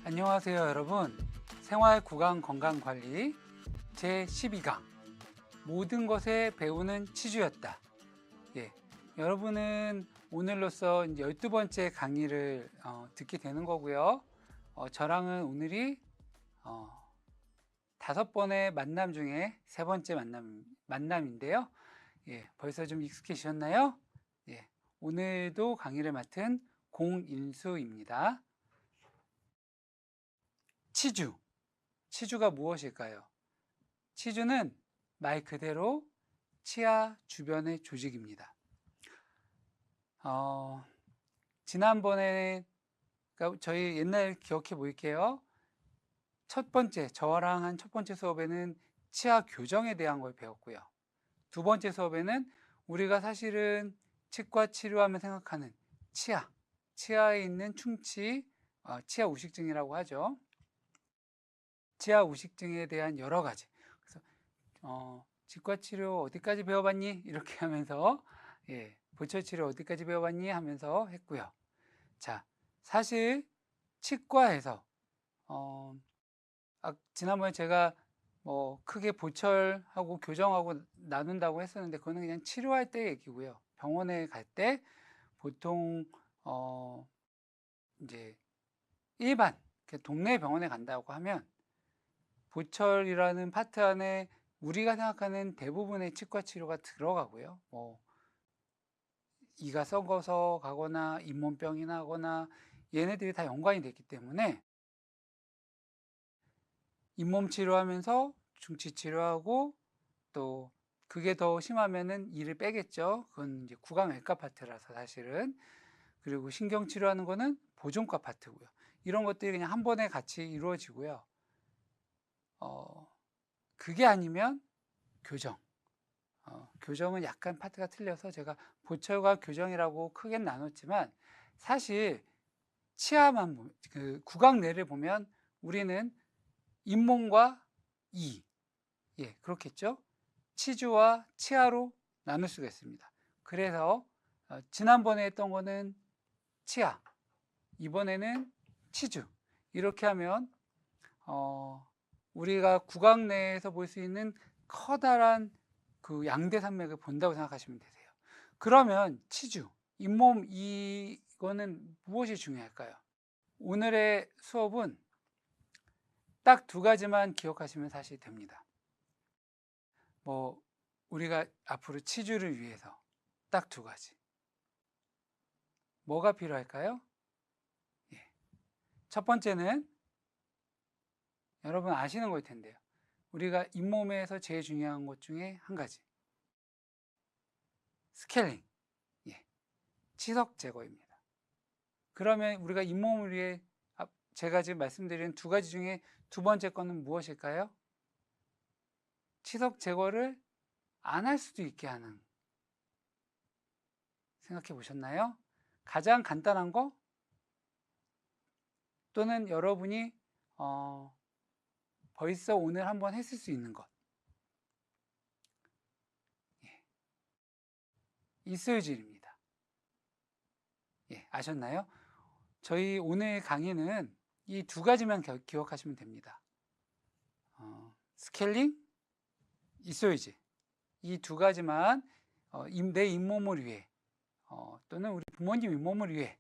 안녕하세요 여러분. 생활구강건강관리 제12강 모든 것에 배우는 치주였다. 여러분은 오늘로써 12번째 강의를 듣게 되는 거고요. 저랑은 오늘이 5번의 만남 중에 3번째 만남인데요. 벌써 좀 익숙해지셨나요? 오늘도 강의를 맡은 공인수입니다. 치주가 무엇일까요? 치주는 말 그대로 치아 주변의 조직입니다. 지난번에 그러니까 저희 옛날 기억해 볼게요. 저랑 한 첫 번째 수업에는 치아 교정에 대한 걸 배웠고요. 두 번째 수업에는 우리가 사실은 치과 치료하면 생각하는 치아에 있는 충치, 치아 우식증이라고 하죠. 치아 우식증에 대한 여러 가지. 그래서 치과 치료 어디까지 배워봤니? 이렇게 하면서 보철 치료 어디까지 배워봤니? 하면서 했고요. 자, 사실 치과에서 지난번에 제가 크게 보철하고 교정하고 나눈다고 했었는데 그거는 그냥 치료할 때 얘기고요. 병원에 갈 때 보통 이제 일반 동네 병원에 간다고 하면 보철이라는 파트 안에 우리가 생각하는 대부분의 치과 치료가 들어가고요. 이가 썩어서 가거나 잇몸병이 나거나 얘네들이 다 연관이 됐기 때문에 잇몸 치료하면서 중치 치료하고 또 그게 더 심하면은 이를 빼겠죠. 그건 이제 구강외과 파트라서 사실은. 그리고 신경 치료하는 거는 보존과 파트고요. 이런 것들이 그냥 한 번에 같이 이루어지고요. 그게 아니면 교정. 교정은 약간 파트가 틀려서 제가 보철과 교정이라고 크게 나눴지만 사실 치아만 그 구강내를 보면 우리는 잇몸과 이 그렇겠죠. 치주와 치아로 나눌 수가 있습니다. 그래서 지난번에 했던 거는 치아, 이번에는 치주. 이렇게 하면 우리가 구강 내에서 볼 수 있는 커다란 그 양대 산맥을 본다고 생각하시면 되세요. 그러면 치주, 잇몸 이거는 무엇이 중요할까요? 오늘의 수업은 딱 두 가지만 기억하시면 사실 됩니다. 우리가 앞으로 치주를 위해서 딱 두 가지. 뭐가 필요할까요? 첫 번째는 여러분 아시는 걸 텐데요. 우리가 잇몸에서 제일 중요한 것 중에 한 가지. 스케일링. 치석 제거입니다. 그러면 우리가 잇몸을 위해 제가 지금 말씀드린 두 가지 중에 두 번째 거는 무엇일까요? 치석 제거를 안 할 수도 있게 하는. 생각해 보셨나요? 가장 간단한 거 또는 여러분이 벌써 오늘 한번 했을 수 있는 것. 이슬질입니다. 아셨나요? 저희 오늘 강의는 이 두 가지만 기억하시면 됩니다. 스케일링, 이솔질. 이 두 가지만 내 잇몸을 위해 또는 우리 부모님 잇몸을 위해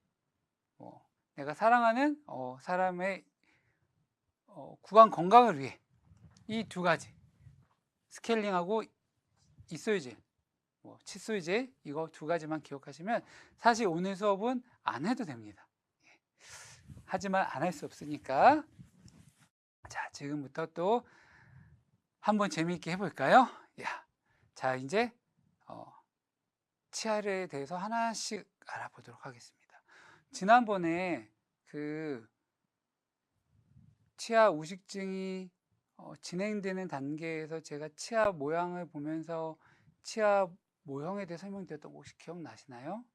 내가 사랑하는 사람의 구강 건강을 위해 이 두 가지 스케일링하고 이솔질, 칫솔질 이거 두 가지만 기억하시면 사실 오늘 수업은 안 해도 됩니다. 하지만 안 할 수 없으니까 자 지금부터 또 한번 재미있게 해볼까요? 자 이제 치아에 대해서 하나씩 알아보도록 하겠습니다. 지난번에 그 치아 우식증이 진행되는 단계에서 제가 치아 모양을 보면서 치아 모형에 대해 설명드렸던 거 혹시 기억나시나요?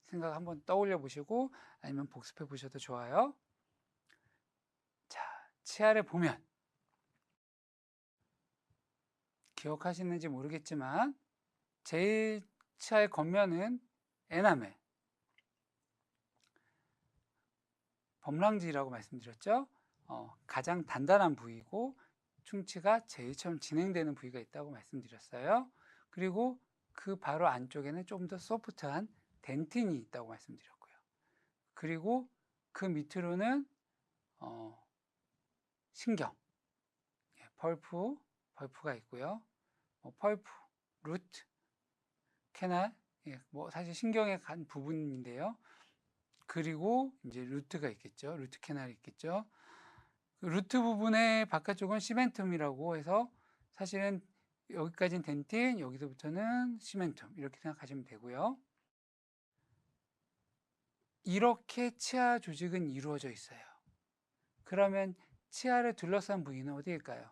생각 한번 떠올려 보시고 아니면 복습해 보셔도 좋아요. 자, 치아를 보면 기억하시는지 모르겠지만 제일 치아의 겉면은 에나멜, 범랑지라고 말씀드렸죠. 가장 단단한 부위고 충치가 제일 처음 진행되는 부위가 있다고 말씀드렸어요. 그리고 그 바로 안쪽에는 좀 더 소프트한 덴틴이 있다고 말씀드렸고요. 그리고 그 밑으로는 신경, 펄프가 있고요. 펄프, 루트, 캐날, 뭐 사실 신경의 간 부분인데요. 그리고 이제 루트가 있겠죠. 루트 캐날이 있겠죠. 그 루트 부분의 바깥쪽은 시멘텀이라고 해서 사실은 여기까지는 덴틴, 여기서부터는 시멘텀 이렇게 생각하시면 되고요. 이렇게 치아 조직은 이루어져 있어요. 그러면 치아를 둘러싼 부위는 어디일까요?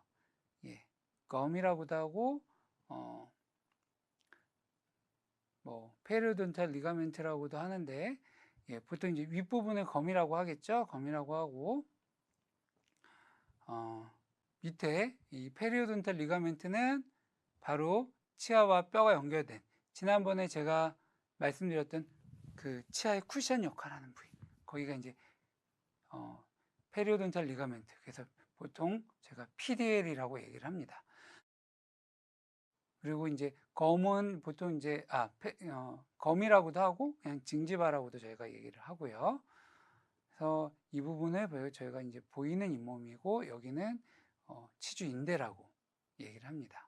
검이라고도 하고 뭐 페리오돈탈 리가멘트라고도 하는데 보통 이제 윗부분을 검이라고 하겠죠. 검이라고 하고 밑에 이 페리오돈탈 리가멘트는 바로 치아와 뼈가 연결된 지난번에 제가 말씀드렸던 그 치아의 쿠션 역할하는 부위 거기가 이제 페리오돈탈 리가멘트 그래서 보통 제가 PDL이라고 얘기를 합니다. 그리고 이제 검은 보통 이제 검이라고도 하고 그냥 징지바라고도 저희가 얘기를 하고요. 그래서 이 부분을 저희가 이제 보이는 잇몸이고 여기는 치주인대라고 얘기를 합니다.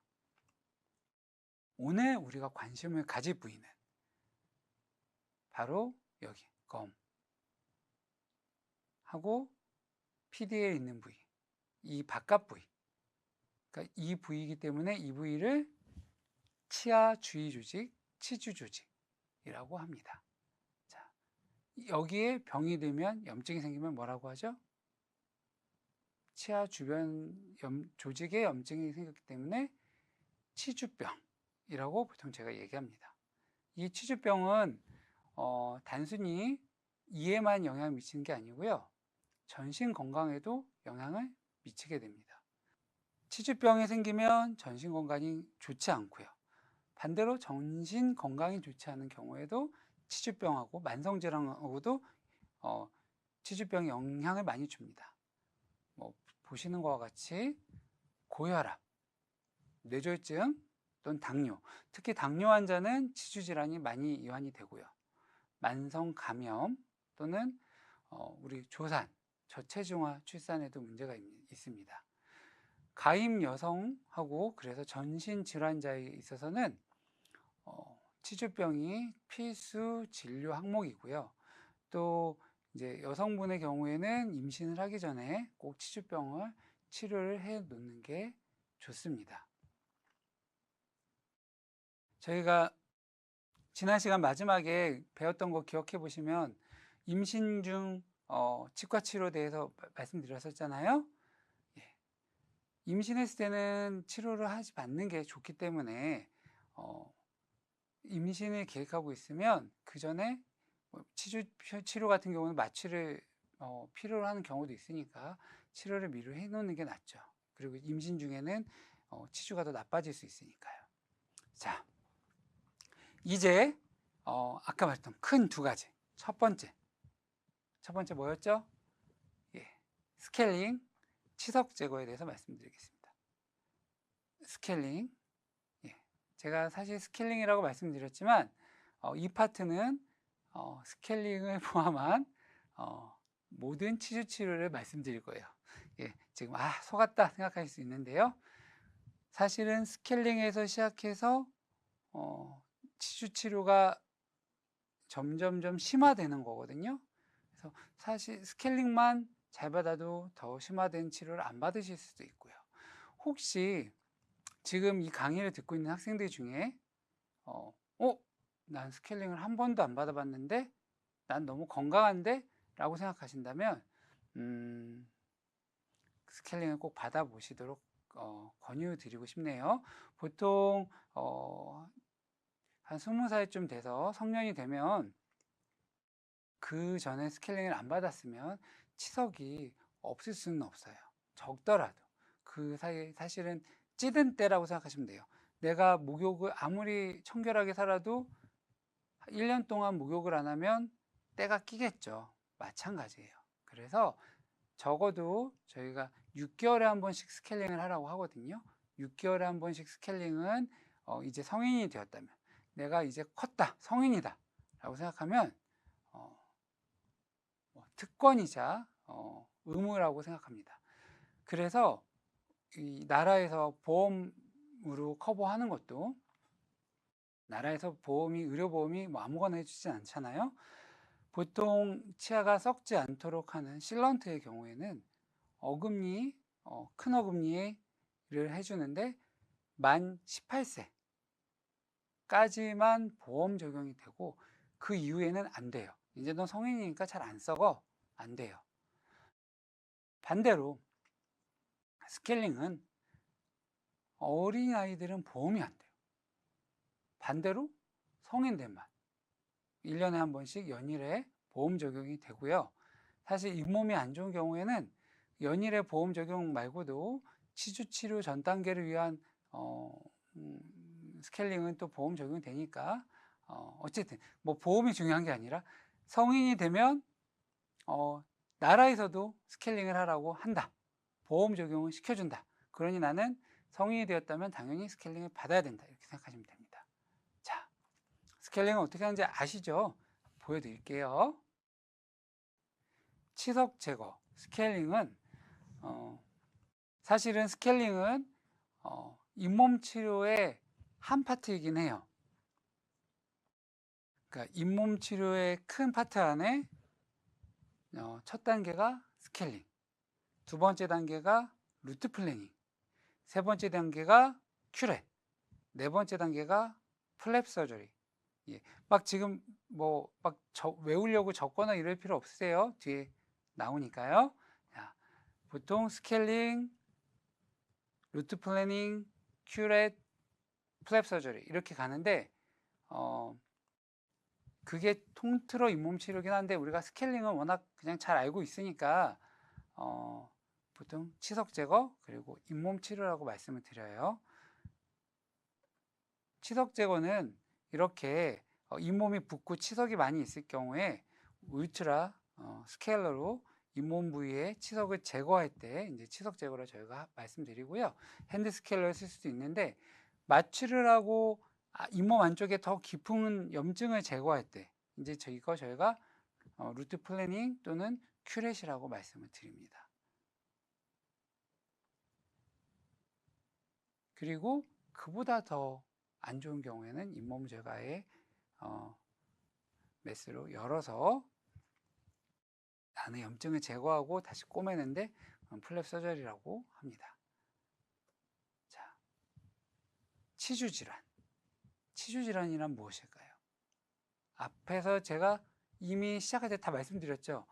오늘 우리가 관심을 가질 부위는 바로 여기 검 하고 PD에 있는 부위, 이 바깥 부위. 그러니까 이 부위이기 때문에 이 부위를 치아 주위 조직, 치주 조직이라고 합니다. 자, 여기에 병이 들면 염증이 생기면 뭐라고 하죠? 치아 주변 조직에 염증이 생겼기 때문에 치주병이라고 보통 제가 얘기합니다. 이 치주병은 단순히 이에만 영향을 미치는 게 아니고요. 전신 건강에도 영향을 미치게 됩니다. 치주병이 생기면 전신 건강이 좋지 않고요. 반대로 전신 건강이 좋지 않은 경우에도 치주병하고 만성질환하고도 치주병이 영향을 많이 줍니다. 뭐 보시는 것과 같이 고혈압, 뇌졸중 또는 당뇨, 특히 당뇨 환자는 치주질환이 많이 이완이 되고요. 만성 감염 또는 우리 조산, 저체중아 출산에도 문제가 있습니다. 가임 여성하고 그래서 전신 질환자에 있어서는 치주병이 필수 진료 항목이고요. 또 이제 여성분의 경우에는 임신을 하기 전에 꼭 치주병을 치료를 해 놓는 게 좋습니다. 저희가 지난 시간 마지막에 배웠던 거 기억해 보시면 임신 중 치과 치료에 대해서 말씀드렸었잖아요. 임신했을 때는 치료를 하지 않는 게 좋기 때문에 임신을 계획하고 있으면 그 전에 치료 같은 경우는 마취를 필요로 하는 경우도 있으니까 치료를 미리 해놓는 게 낫죠. 그리고 임신 중에는 치주가 더 나빠질 수 있으니까요. 자, 이제 아까 말했던 큰 두 가지. 첫 번째 뭐였죠? 스케일링, 치석 제거에 대해서 말씀드리겠습니다. 스케일링, 제가 사실 스케일링이라고 말씀드렸지만 이 파트는 스케일링을 포함한 모든 치주 치료를 말씀드릴 거예요. 지금 속았다 생각하실 수 있는데요. 사실은 스케일링에서 시작해서 치주 치료가 점점점 심화되는 거거든요. 그래서 사실 스케일링만 잘 받아도 더 심화된 치료를 안 받으실 수도 있고요. 혹시 지금 이 강의를 듣고 있는 학생들 중에 난 스케일링을 한 번도 안 받아봤는데 난 너무 건강한데? 라고 생각하신다면 스케일링을 꼭 받아보시도록 권유드리고 싶네요. 보통 한 20살쯤 돼서 성년이 되면 그 전에 스케일링을 안 받았으면 치석이 없을 수는 없어요. 적더라도 그 사이에 사실은 찌든 때라고 생각하시면 돼요. 내가 목욕을 아무리 청결하게 살아도 1년 동안 목욕을 안 하면 때가 끼겠죠. 마찬가지예요. 그래서 적어도 저희가 6개월에 한 번씩 스케일링을 하라고 하거든요. 6개월에 한 번씩 스케일링은 이제 성인이 되었다면, 내가 이제 컸다, 성인이다 라고 생각하면 특권이자 의무라고 생각합니다. 그래서 이 나라에서 보험으로 커버하는 것도, 나라에서 의료보험이 뭐 아무거나 해주진 않잖아요. 보통 치아가 썩지 않도록 하는 실런트의 경우에는 어금니, 큰 어금니를 해주는데 만 18세까지만 보험 적용이 되고 그 이후에는 안 돼요. 이제 너 성인이니까 잘 안 썩어. 안 돼요. 반대로 스케일링은 어린아이들은 보험이 안 돼요. 반대로 성인들만 1년에 한 번씩 연일에 보험 적용이 되고요. 사실 잇몸이 안 좋은 경우에는 연일에 보험 적용 말고도 치주 치료 전 단계를 위한 스케일링은 또 보험 적용이 되니까 어쨌든 뭐 보험이 중요한 게 아니라 성인이 되면 나라에서도 스케일링을 하라고 한다. 보험 적용을 시켜준다. 그러니 나는 성인이 되었다면 당연히 스케일링을 받아야 된다. 이렇게 생각하시면 됩니다. 자, 스케일링은 어떻게 하는지 아시죠? 보여드릴게요. 치석 제거, 스케일링은 사실은 스케일링은 잇몸 치료의 한 파트이긴 해요. 그러니까 잇몸 치료의 큰 파트 안에 첫 단계가 스케일링, 두 번째 단계가 루트 플래닝, 세 번째 단계가 큐렛, 네 번째 단계가 플랩 서저리. 예, 막 지금 뭐 막 외우려고 적거나 이럴 필요 없으세요. 뒤에 나오니까요. 자, 보통 스케일링, 루트 플래닝, 큐렛, 플랩 서저리 이렇게 가는데 그게 통틀어 잇몸 치료긴 한데 우리가 스케일링은 워낙 그냥 잘 알고 있으니까 보통 치석 제거 그리고 잇몸 치료라고 말씀을 드려요. 치석 제거는 이렇게 잇몸이 붓고 치석이 많이 있을 경우에 울트라 스케일러로 잇몸 부위에 치석을 제거할 때 이제 치석 제거를 저희가 말씀드리고요. 핸드 스케일러를 쓸 수도 있는데 마취를 하고 잇몸 안쪽에 더 깊은 염증을 제거할 때 이제 저희가 루트 플래닝 또는 큐렛이라고 말씀을 드립니다. 그리고 그보다 더 안 좋은 경우에는 잇몸 제거에 메스로 열어서 안에 염증을 제거하고 다시 꼬매는데 플랩 서저리라고 합니다. 자, 치주질환. 치주질환이란 무엇일까요? 앞에서 제가 이미 시작할 때 다 말씀드렸죠.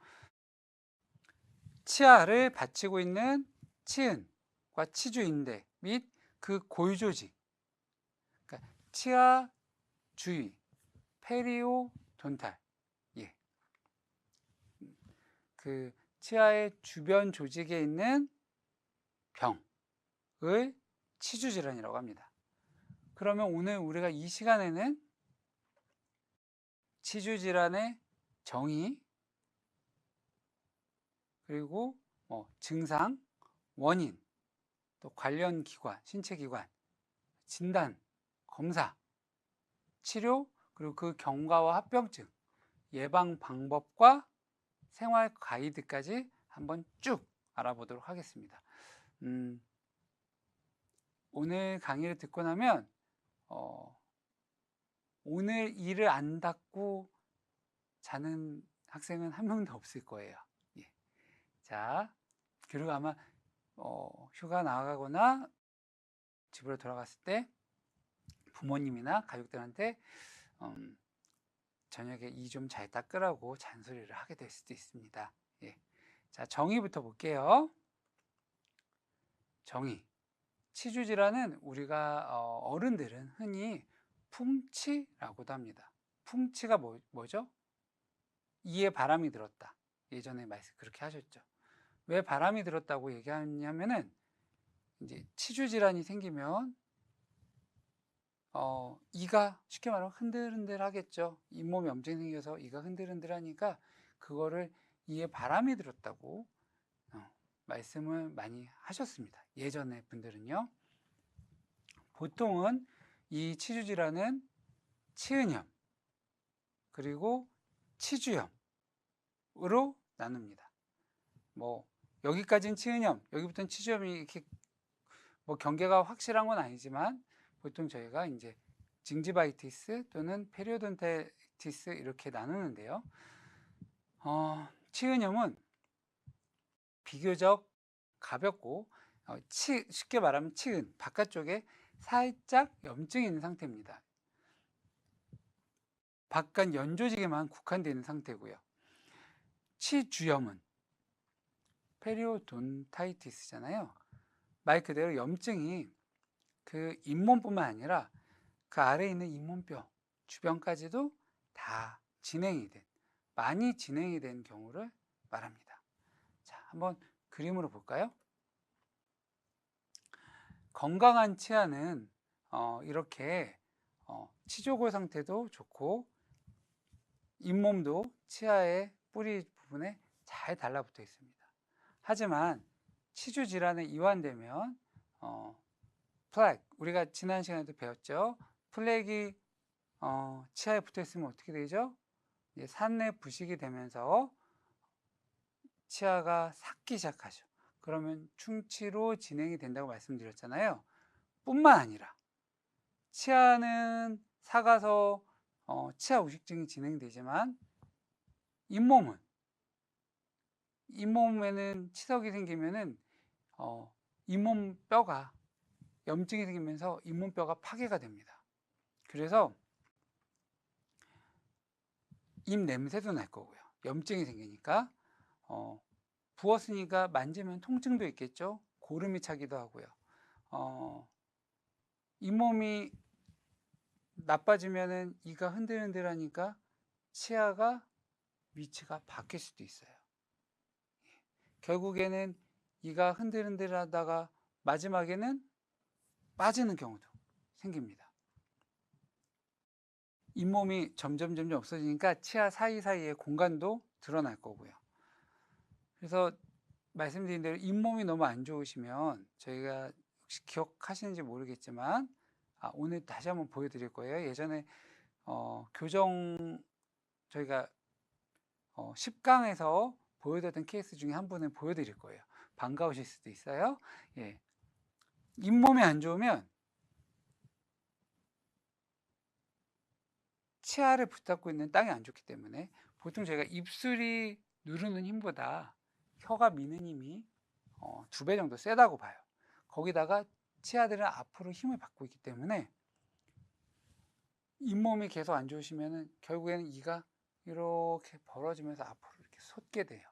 치아를 받치고 있는 치은과 치주인대 및 그 골조직, 그러니까 치아 주위, 페리오돈탈, 예, 그 치아의 주변 조직에 있는 병을 치주질환이라고 합니다. 그러면 오늘 우리가 이 시간에는 치주질환의 정의, 그리고 증상, 원인, 또 관련 기관, 신체 기관, 진단, 검사, 치료, 그리고 그 경과와 합병증, 예방 방법과 생활 가이드까지 한번 쭉 알아보도록 하겠습니다. 오늘 강의를 듣고 나면 오늘 일을 안 닫고 자는 학생은 한 명도 없을 거예요. 예. 자, 그리고 아마 휴가 나가거나 집으로 돌아갔을 때 부모님이나 가족들한테 저녁에 이 좀 잘 닦으라고 잔소리를 하게 될 수도 있습니다. 예. 자, 정의부터 볼게요. 정의. 치주질환은 우리가 어른들은 흔히 풍치라고도 합니다. 풍치가 뭐죠? 이에 바람이 들었다. 예전에 말씀 그렇게 하셨죠. 왜 바람이 들었다고 얘기하냐면은 이제 치주질환이 생기면 이가 쉽게 말하면 흔들흔들 하겠죠. 잇몸에 염증이 생겨서 이가 흔들흔들 하니까 그거를 이에 바람이 들었다고 말씀을 많이 하셨습니다. 예전에 분들은요. 보통은 이 치주 질환은 치은염 그리고 치주염으로 나눕니다. 뭐 여기까지는 치은염, 여기부터는 치주염이 이렇게 뭐 경계가 확실한 건 아니지만 보통 저희가 이제 징지바이티스 또는 페리오돈탈티스 이렇게 나누는데요. 치은염은 비교적 가볍고 쉽게 말하면 치은 바깥쪽에 살짝 염증이 있는 상태입니다. 바깥 연조직에만 국한되어 있는 상태고요. 치주염은 페리오돈타이티스잖아요. 말 그대로 염증이 그 잇몸뿐만 아니라 그 아래에 있는 잇몸뼈 주변까지도 다 많이 진행이 된 경우를 말합니다. 자, 한번 그림으로 볼까요? 건강한 치아는 이렇게 치조골 상태도 좋고 잇몸도 치아의 뿌리 부분에 잘 달라붙어 있습니다. 하지만 치주 질환에 이완되면 플렉, 우리가 지난 시간에도 배웠죠. 플렉이 치아에 붙어 있으면 어떻게 되죠? 산내 부식이 되면서 치아가 삭기 시작하죠. 그러면 충치로 진행이 된다고 말씀드렸잖아요. 뿐만 아니라 치아는 삭아서 치아 우식증이 진행되지만 잇몸에는 치석이 생기면은 잇몸뼈가 염증이 생기면서 잇몸뼈가 파괴가 됩니다. 그래서 입 냄새도 날 거고요. 염증이 생기니까 부었으니까 만지면 통증도 있겠죠. 고름이 차기도 하고요. 잇몸이 나빠지면은 이가 흔들흔들하니까 치아가 위치가 바뀔 수도 있어요. 결국에는 이가 흔들흔들하다가 마지막에는 빠지는 경우도 생깁니다. 잇몸이 점점 없어지니까 치아 사이사이에 공간도 드러날 거고요. 그래서 말씀드린 대로 잇몸이 너무 안 좋으시면 저희가 혹시 기억하시는지 모르겠지만 오늘 다시 한번 보여드릴 거예요. 예전에 교정 저희가 10강에서 보여드렸던 케이스 중에 한 분을 보여드릴 거예요. 반가우실 수도 있어요. 예. 잇몸이 안 좋으면 치아를 붙잡고 있는 땅이 안 좋기 때문에 보통 저희가 입술이 누르는 힘보다 혀가 미는 힘이 2배 정도 세다고 봐요. 거기다가 치아들은 앞으로 힘을 받고 있기 때문에 잇몸이 계속 안 좋으시면 결국에는 이가 이렇게 벌어지면서 앞으로 이렇게 솟게 돼요.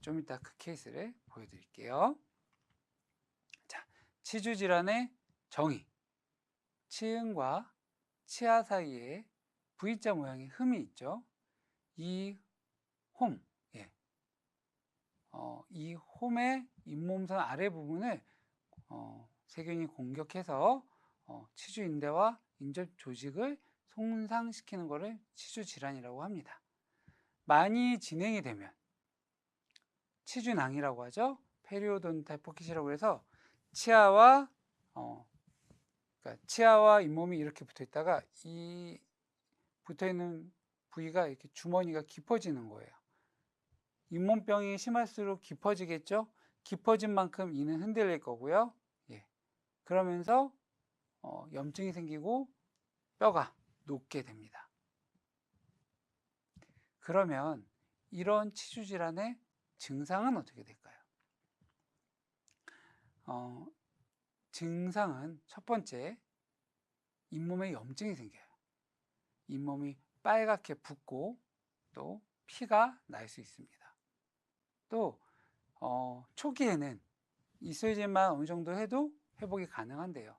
좀 이따 그 케이스를 보여드릴게요. 자, 치주 질환의 정의. 치은과 치아 사이에 V자 모양의 흠이 있죠. 이 홈, 이 홈의 잇몸선 아래 부분을 세균이 공격해서 치주인대와 인접 조직을 손상시키는 것을 치주 질환이라고 합니다. 많이 진행이 되면 치주낭이라고 하죠. 페리오돈탈 포켓이라고 해서 치아와 그러니까 치아와 잇몸이 이렇게 붙어 있다가 이 붙어 있는 부위가 이렇게 주머니가 깊어지는 거예요. 잇몸병이 심할수록 깊어지겠죠. 깊어진 만큼 이는 흔들릴 거고요. 그러면서 염증이 생기고 뼈가 녹게 됩니다. 그러면 이런 치주 질환의 증상은 어떻게 될까요? 증상은 첫 번째, 잇몸에 염증이 생겨요. 잇몸이 빨갛게 붓고 또 피가 날 수 있습니다. 또 초기에는 이소이젠만 어느 정도 해도 회복이 가능한데요.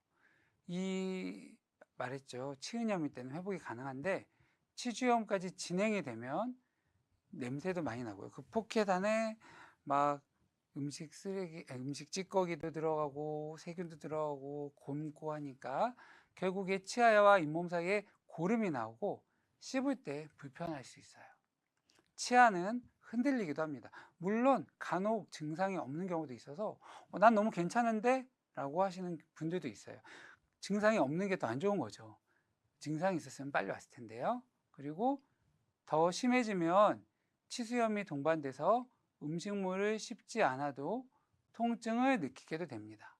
이 말했죠. 치은염일 때는 회복이 가능한데 치주염까지 진행이 되면 냄새도 많이 나고요. 그 포켓 안에 막 음식 찌꺼기도 들어가고 세균도 들어가고 곰고 하니까 결국에 치아와 잇몸 사이에 고름이 나오고 씹을 때 불편할 수 있어요. 치아는 흔들리기도 합니다. 물론 간혹 증상이 없는 경우도 있어서 난 너무 괜찮은데? 라고 하시는 분들도 있어요. 증상이 없는 게 더 안 좋은 거죠. 증상이 있었으면 빨리 왔을 텐데요. 그리고 더 심해지면 치수염이 동반돼서 음식물을 씹지 않아도 통증을 느끼게도 됩니다.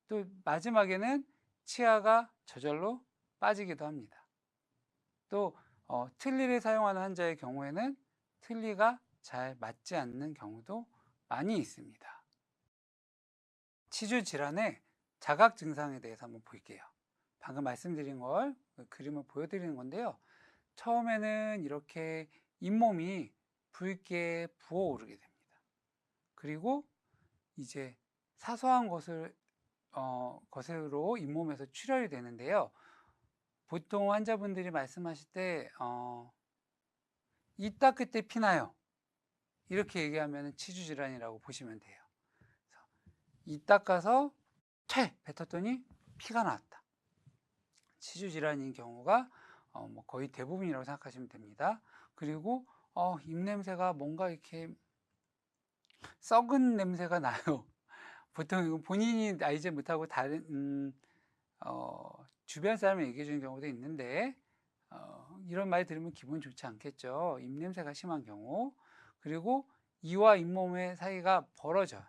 또 마지막에는 치아가 저절로 빠지기도 합니다. 또 틀니를 사용하는 환자의 경우에는 틀니가 잘 맞지 않는 경우도 많이 있습니다. 치주 질환의 자각 증상에 대해서 한번 볼게요. 방금 말씀드린 걸 그림을 보여드리는 건데요. 처음에는 이렇게 잇몸이 붉게 부어오르게 됩니다. 그리고 이제 사소한 것으로 잇몸에서 출혈이 되는데요. 보통 환자분들이 말씀하실 때 이 닦을 때 피나요. 이렇게 얘기하면 치주 질환이라고 보시면 돼요. 이 닦아서 퇴 뱉었더니 피가 나왔다. 치주 질환인 경우가 거의 대부분이라고 생각하시면 됩니다. 그리고 입냄새가 뭔가 이렇게 썩은 냄새가 나요. 보통 이건 본인이 알지 못하고 다른 주변 사람이 얘기해 주는 경우도 있는데 이런 말 들으면 기분 좋지 않겠죠. 입냄새가 심한 경우. 그리고 이와 잇몸의 사이가 벌어져요.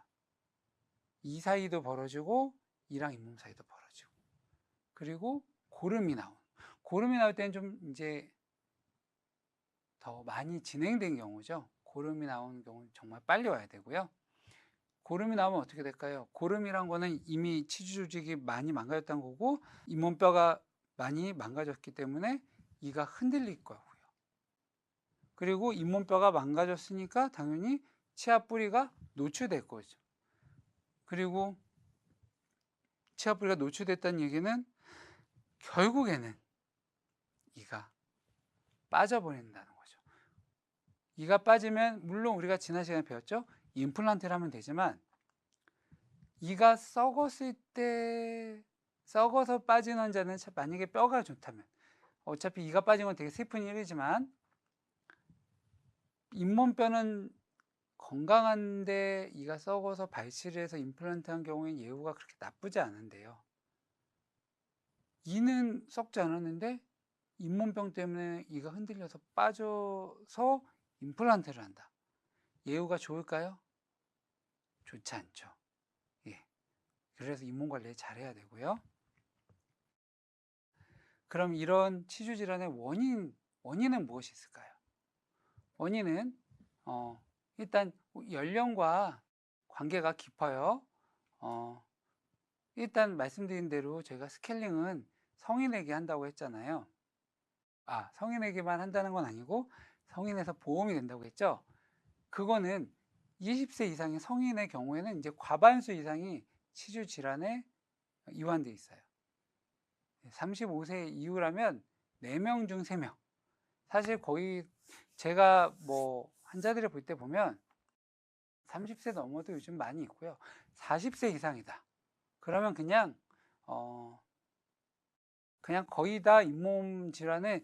이 사이도 벌어지고 이랑 잇몸 사이도 벌어지고. 그리고 고름이 나올 때는 좀 이제 더 많이 진행된 경우죠. 고름이 나오는 경우는 정말 빨리 와야 되고요. 고름이 나오면 어떻게 될까요? 고름이란 거는 이미 치주 조직이 많이 망가졌다는 거고 잇몸뼈가 많이 망가졌기 때문에 이가 흔들릴 거고요. 그리고 잇몸뼈가 망가졌으니까 당연히 치아 뿌리가 노출될 거죠. 그리고 치아 뿌리가 노출됐다는 얘기는 결국에는 이가 빠져버린다는 거죠. 이가 빠지면 물론 우리가 지난 시간에 배웠죠. 임플란트를 하면 되지만 이가 썩었을 때 썩어서 빠진 환자는 만약에 뼈가 좋다면 어차피 이가 빠진 건 되게 슬픈 일이지만 잇몸뼈는 건강한데 이가 썩어서 발치를 해서 임플란트 한 경우엔 예후가 그렇게 나쁘지 않은데요. 이는 썩지 않았는데 잇몸병 때문에 이가 흔들려서 빠져서 임플란트를 한다. 예후가 좋을까요? 좋지 않죠. 예. 그래서 잇몸 관리 잘해야 되고요. 그럼 이런 치주 질환의 원인은 무엇이 있을까요? 원인은 일단 연령과 관계가 깊어요. 일단 말씀드린 대로 저희가 스케일링은 성인에게 한다고 했잖아요. 성인에게만 한다는 건 아니고 성인에서 보험이 된다고 했죠. 그거는 20세 이상의 성인의 경우에는 이제 과반수 이상이 치주 질환에 이완돼 있어요. 35세 이후라면 4명 중 3명. 사실 거의 제가 환자들을 볼 때 보면 30세 넘어도 요즘 많이 있고요. 40세 이상이다. 그러면 그냥 거의 다 잇몸 질환에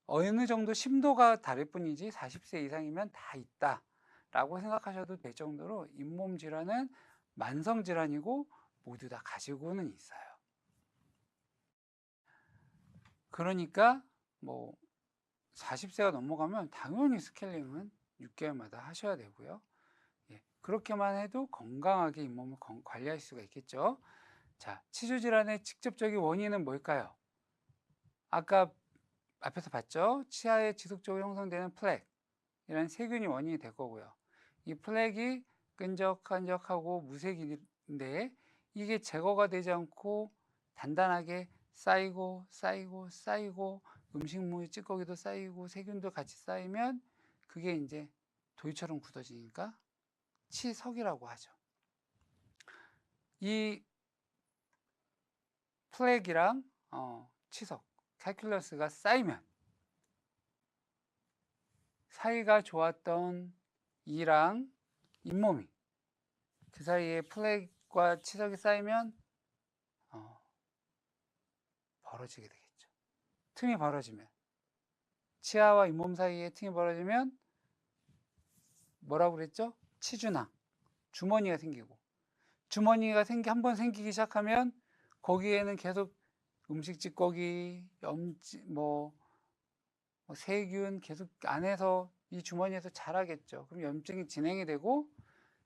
어느 정도 심도가 다를 뿐이지 40세 이상이면 다 있다 라고 생각하셔도 될 정도로 잇몸 질환은 만성 질환이고 모두 다 가지고는 있어요. 그러니까 40세가 넘어가면 당연히 스케일링은 6개월마다 하셔야 되고요. 그렇게만 해도 건강하게 잇몸을 관리할 수가 있겠죠. 자, 치주 질환의 직접적인 원인은 뭘까요? 아까 앞에서 봤죠? 치아에 지속적으로 형성되는 플렉이라는 세균이 원인이 될 거고요. 이 플렉이 끈적끈적하고 무색인데 이게 제거가 되지 않고 단단하게 쌓이고 음식물 찌꺼기도 쌓이고 세균도 같이 쌓이면 그게 이제 돌처럼 굳어지니까 치석이라고 하죠. 이 플렉이랑 치석, 칼큘러스가 쌓이면 사이가 좋았던 이랑 잇몸이 그 사이에 플렉과 치석이 쌓이면 벌어지게 되겠죠. 틈이 벌어지면 치아와 잇몸 사이에 틈이 벌어지면 뭐라고 그랬죠? 치주낭, 주머니가 생기고, 주머니가 한번 생기기 시작하면 거기에는 계속 음식 찌꺼기, 세균 계속 안에서 이 주머니에서 자라겠죠. 그럼 염증이 진행이 되고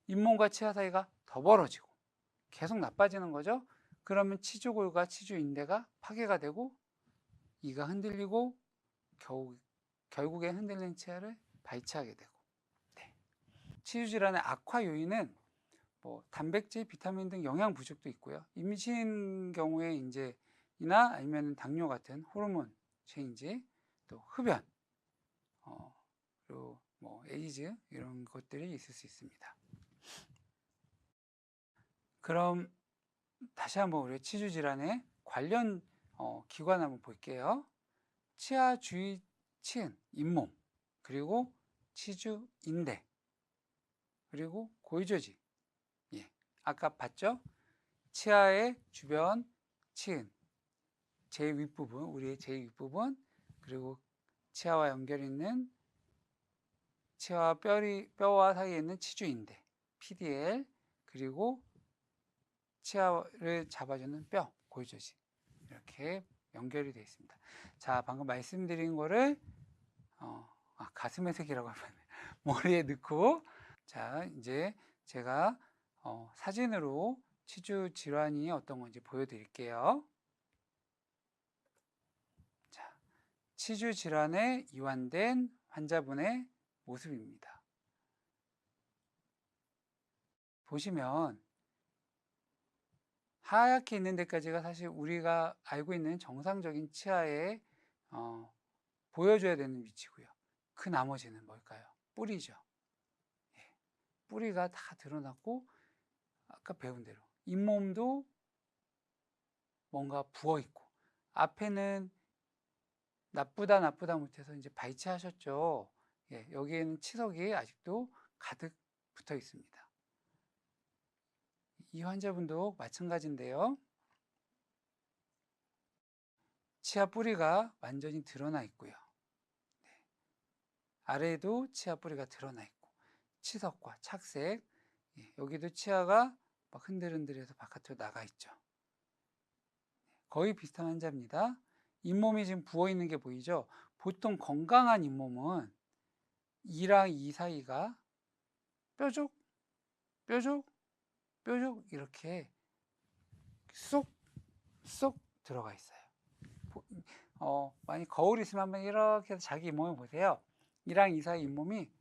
잇몸과 치아 사이가 더 벌어지고 계속 나빠지는 거죠. 그러면 치주골과 치주인대가 파괴가 되고 이가 흔들리고 결국엔 흔들린 치아를 발치하게 되고. 네. 치주 질환의 악화 요인은 단백질, 비타민 등 영양 부족도 있고요. 임신 경우에 이나 아니면 당뇨 같은 호르몬 체인지, 또 흡연, 그리고 에이즈 이런 것들이 있을 수 있습니다. 그럼 다시 한번 우리 치주 질환의 관련 기관 한번 볼게요. 치아 주위 치은, 잇몸, 그리고 치주 인대, 그리고 골조직. 예, 아까 봤죠? 치아의 주변 치은, 제일 윗부분, 우리의 제일 윗부분, 그리고 치아와 연결이 있는 치아와 뼈와 사이에 있는 치주인대, PDL, 그리고 치아를 잡아주는 뼈, 골조직. 이렇게 연결이 되어 있습니다. 자, 방금 말씀드린 거를 가슴의 색이라고 하면 머리에 넣고, 자, 이제 제가 사진으로 치주 질환이 어떤 건지 보여드릴게요. 자, 치주 질환에 이완된 환자분의 모습입니다. 보시면 하얗게 있는 데까지가 사실 우리가 알고 있는 정상적인 치아에 보여줘야 되는 위치고요. 그 나머지는 뭘까요? 뿌리죠. 예, 뿌리가 다 드러났고 아까 배운 대로 잇몸도 뭔가 부어있고 앞에는 나쁘다 못해서 이제 발치하셨죠. 예, 여기에는 치석이 아직도 가득 붙어 있습니다. 이 환자분도 마찬가지인데요. 치아 뿌리가 완전히 드러나 있고요. 네. 아래에도 치아 뿌리가 드러나 있고 치석과 착색, 예, 여기도 치아가 막 흔들흔들해서 바깥으로 나가 있죠. 거의 비슷한 환자입니다. 잇몸이 지금 부어 있는 게 보이죠? 보통 건강한 잇몸은 이랑 이 사이가 뾰족 이렇게 쏙 들어가 있어요. 만약 거울 있으면 한번 이렇게 해서 자기 잇몸을 보세요. 이랑 이 사이 잇몸이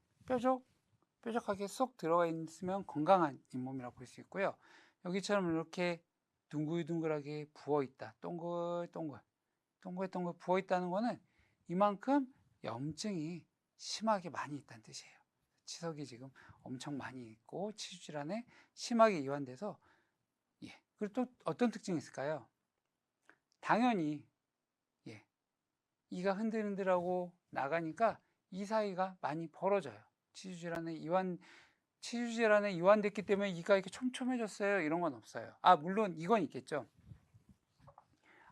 뾰족하게 쏙 들어가 있으면 건강한 잇몸이라고 볼 수 있고요. 여기처럼 이렇게 둥글둥글하게 부어있다, 동글동글 부어있다는 거는 이만큼 염증이 심하게 많이 있다는 뜻이에요. 치석이 지금 엄청 많이 있고 치주질환에 심하게 이완돼서, 예. 그리고 또 어떤 특징이 있을까요? 당연히 이가 흔들흔들하고 나가니까 이 사이가 많이 벌어져요. 치주질환에 이완됐기 때문에 이가 이렇게 촘촘해졌어요, 이런 건 없어요. 물론 이건 있겠죠.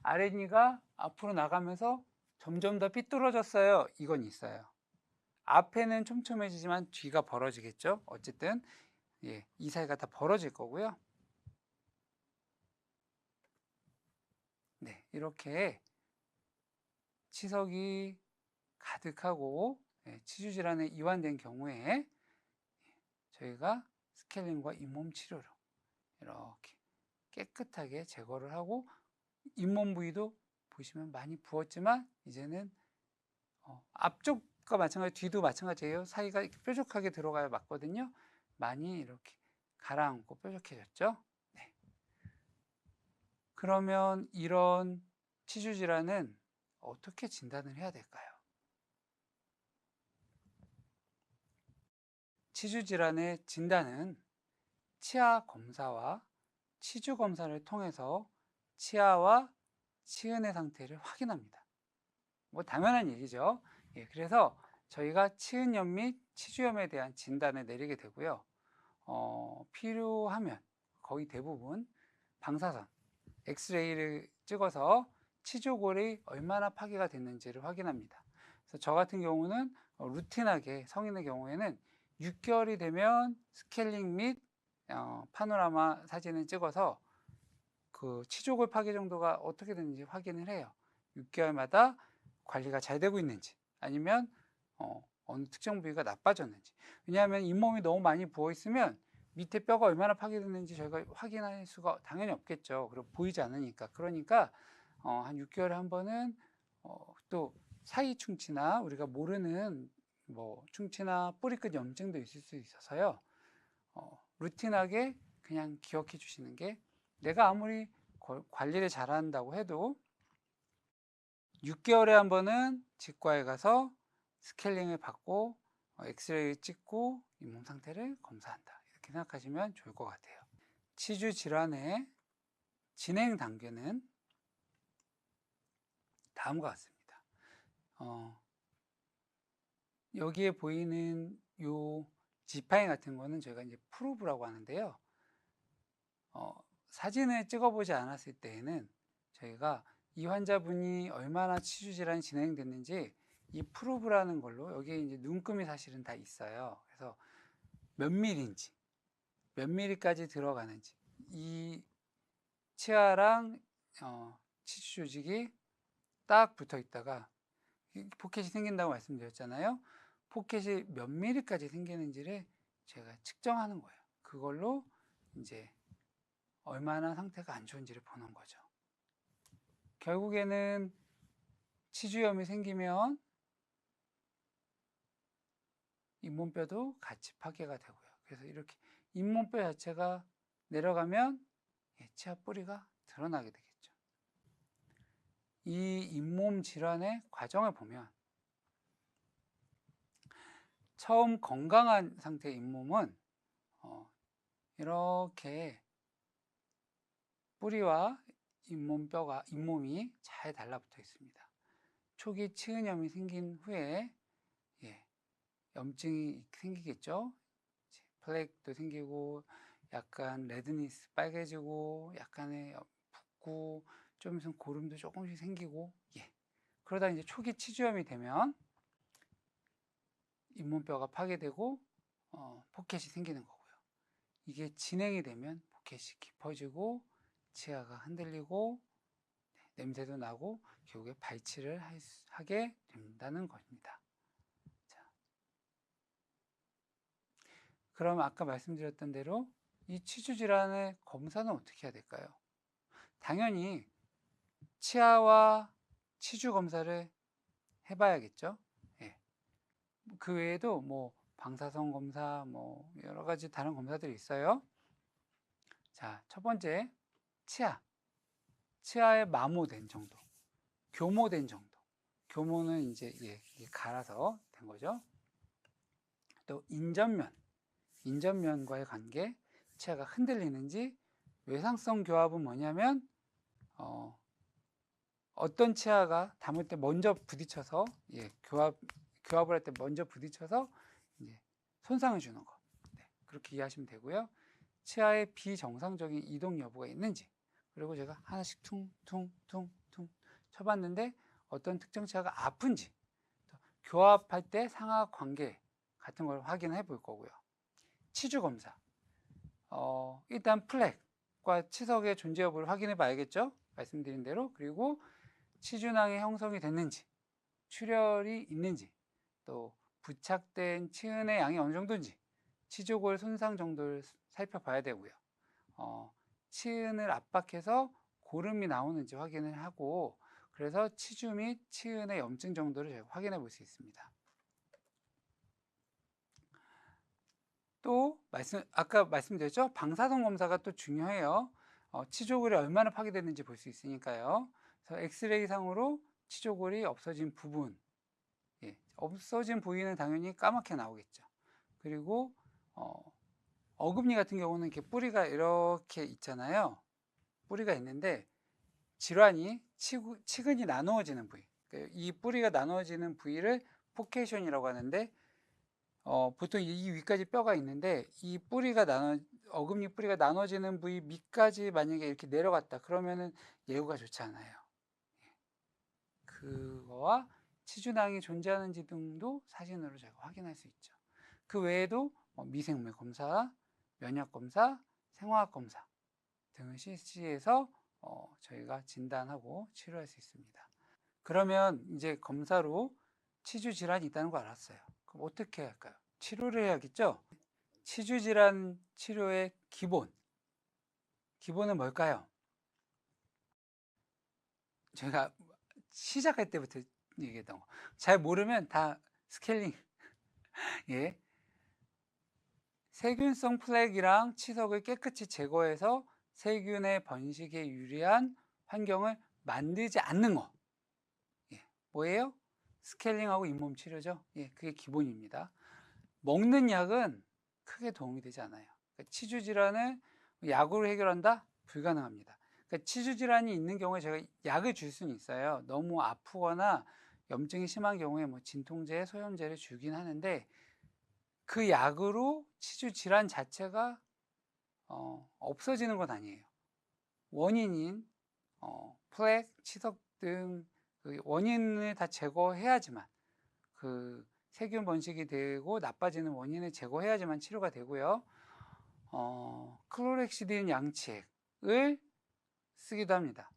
아랫니가 앞으로 나가면서 점점 더 삐뚤어졌어요, 이건 있어요. 앞에는 촘촘해지지만 뒤가 벌어지겠죠. 어쨌든 이 사이가 다 벌어질 거고요. 네, 이렇게 치석이 가득하고 치주질환에 이완된 경우에 저희가 스케일링과 잇몸 치료로 이렇게 깨끗하게 제거를 하고, 잇몸 부위도 보시면 많이 부었지만 이제는 앞쪽과 마찬가지, 뒤도 마찬가지예요. 사이가 이렇게 뾰족하게 들어가야 맞거든요. 많이 이렇게 가라앉고 뾰족해졌죠. 네. 그러면 이런 치주 질환은 어떻게 진단을 해야 될까요? 치주 질환의 진단은 치아 검사와 치주 검사를 통해서 치아와 치은의 상태를 확인합니다. 당연한 얘기죠. 그래서 저희가 치은염 및 치주염에 대한 진단을 내리게 되고요. 필요하면 거의 대부분 방사선, 엑스레이를 찍어서 치주골이 얼마나 파괴가 됐는지를 확인합니다. 그래서 저 같은 경우는 루틴하게 성인의 경우에는 6개월이 되면 스케일링 및 파노라마 사진을 찍어서 그 치조골 파괴 정도가 어떻게 되는지 확인을 해요. 6개월마다 관리가 잘 되고 있는지, 아니면 어느 특정 부위가 나빠졌는지. 왜냐하면 잇몸이 너무 많이 부어 있으면 밑에 뼈가 얼마나 파괴됐는지 저희가 확인할 수가 당연히 없겠죠. 그리고 보이지 않으니까. 그러니까 한 6개월에 한 번은 또 사이 충치나 우리가 모르는 뭐 충치나 뿌리끝 염증도 있을 수 있어서요. 루틴하게 그냥 기억해 주시는 게, 내가 아무리 관리를 잘한다고 해도 6개월에 한 번은 치과에 가서 스케일링을 받고 엑스레이를 찍고 잇몸 상태를 검사한다, 이렇게 생각하시면 좋을 것 같아요. 치주 질환의 진행 단계는 다음과 같습니다. 여기에 보이는 요 지파인 같은 거는 저희가 이제 프로브라고 하는데요. 사진을 찍어보지 않았을 때에는 저희가 이 환자분이 얼마나 치주 질환이 진행됐는지 이 프로브라는 걸로, 여기에 이제 눈금이 사실은 다 있어요. 그래서 몇 밀인지, 몇 밀리까지 들어가는지, 이 치아랑 치주 조직이 딱 붙어 있다가 포켓이 생긴다고 말씀드렸잖아요. 포켓이 몇 밀리까지 생기는지를 제가 측정하는 거예요. 그걸로 이제 얼마나 상태가 안 좋은지를 보는 거죠. 결국에는 치주염이 생기면 잇몸뼈도 같이 파괴가 되고요. 그래서 이렇게 잇몸뼈 자체가 내려가면 치아 뿌리가 드러나게 되겠죠. 이 잇몸 질환의 과정을 보면, 처음 건강한 상태의 잇몸은 이렇게 뿌리와 잇몸이 잘 달라붙어 있습니다. 초기 치은염이 생긴 후에 염증이 생기겠죠. 플레이크도 생기고, 약간 레드니스 빨개지고, 약간의 붓고, 좀 있으면 고름도 조금씩 생기고, 그러다 이제 초기 치주염이 되면 잇몸뼈가 파괴되고 포켓이 생기는 거고요. 이게 진행이 되면 포켓이 깊어지고 치아가 흔들리고 냄새도 나고 결국에 발치를 하게 된다는 겁니다. 자, 그럼 아까 말씀드렸던 대로 이 치주 질환의 검사는 어떻게 해야 될까요? 당연히 치아와 치주 검사를 해봐야겠죠. 그 외에도 뭐 방사선 검사, 뭐 여러 가지 다른 검사들이 있어요. 자, 첫 번째, 치아의 마모된 정도, 교모된 정도. 교모는 이제 갈아서 된 거죠. 또 인전면과의 관계, 치아가 흔들리는지. 외상성 교합은 뭐냐면 어떤 치아가 담을 때 먼저 부딪혀서 교합을 할 때 먼저 부딪혀서 이제 손상을 주는 거. 그렇게 이해하시면 되고요. 치아의 비정상적인 이동 여부가 있는지, 그리고 제가 하나씩 퉁퉁퉁퉁 쳐봤는데 어떤 특정 치아가 아픈지, 교합할 때 상하 관계 같은 걸 확인해 볼 거고요. 치주 검사, 일단 플렉과 치석의 존재 여부를 확인해 봐야겠죠. 말씀드린 대로. 그리고 치주낭이 형성이 됐는지, 출혈이 있는지, 또 부착된 치은의 양이 어느 정도인지, 치조골 손상 정도를 살펴봐야 되고요. 치은을 압박해서 고름이 나오는지 확인을 하고, 그래서 치주 및 치은의 염증 정도를 저희가 확인해 볼 수 있습니다. 또 아까 말씀드렸죠? 방사선 검사가 또 중요해요. 치조골이 얼마나 파괴됐는지 볼 수 있으니까요. 그래서 엑스레이 상으로 치조골이 없어진 부분, 없어진 부위는 당연히 까맣게 나오겠죠. 그리고 어금니 같은 경우는 이렇게 뿌리가 이렇게 있잖아요. 뿌리가 있는데 질환이 치근이 나누어지는 부위, 이 뿌리가 나누어지는 부위를 포케이션이라고 하는데, 보통 이 위까지 뼈가 있는데 이 어금니 뿌리가 나눠지는 부위 밑까지 만약에 이렇게 내려갔다 그러면은 예후가 좋지 않아요. 그거와 치주낭이 존재하는지 등도 사진으로 제가 확인할 수 있죠. 그 외에도 미생물 검사, 면역 검사, 생화학 검사 등을 실시해서 저희가 진단하고 치료할 수 있습니다. 그러면 이제 검사로 치주 질환이 있다는 거 알았어요. 그럼 어떻게 할까요? 치료를 해야겠죠? 치주 질환 치료의 기본은 뭘까요? 제가 시작할 때부터 얘기했던 거. 잘 모르면 다 스케일링. 예. 세균성 플렉이랑 치석을 깨끗이 제거해서 세균의 번식에 유리한 환경을 만들지 않는 거. 예. 뭐예요? 스케일링하고 잇몸 치료죠. 예, 그게 기본입니다. 먹는 약은 크게 도움이 되지 않아요. 그러니까 치주 질환을 약으로 해결한다? 불가능합니다. 그러니까 치주 질환이 있는 경우에 제가 약을 줄 수는 있어요. 너무 아프거나 염증이 심한 경우에 뭐 진통제, 소염제를 주긴 하는데 그 약으로 치주 질환 자체가 없어지는 건 아니에요. 원인인 플렉, 치석 등 그 원인을 다 제거해야지만 그 세균 번식이 되고 나빠지는 원인을 제거해야지만 치료가 되고요. 클로렉시딘 양치액을 쓰기도 합니다.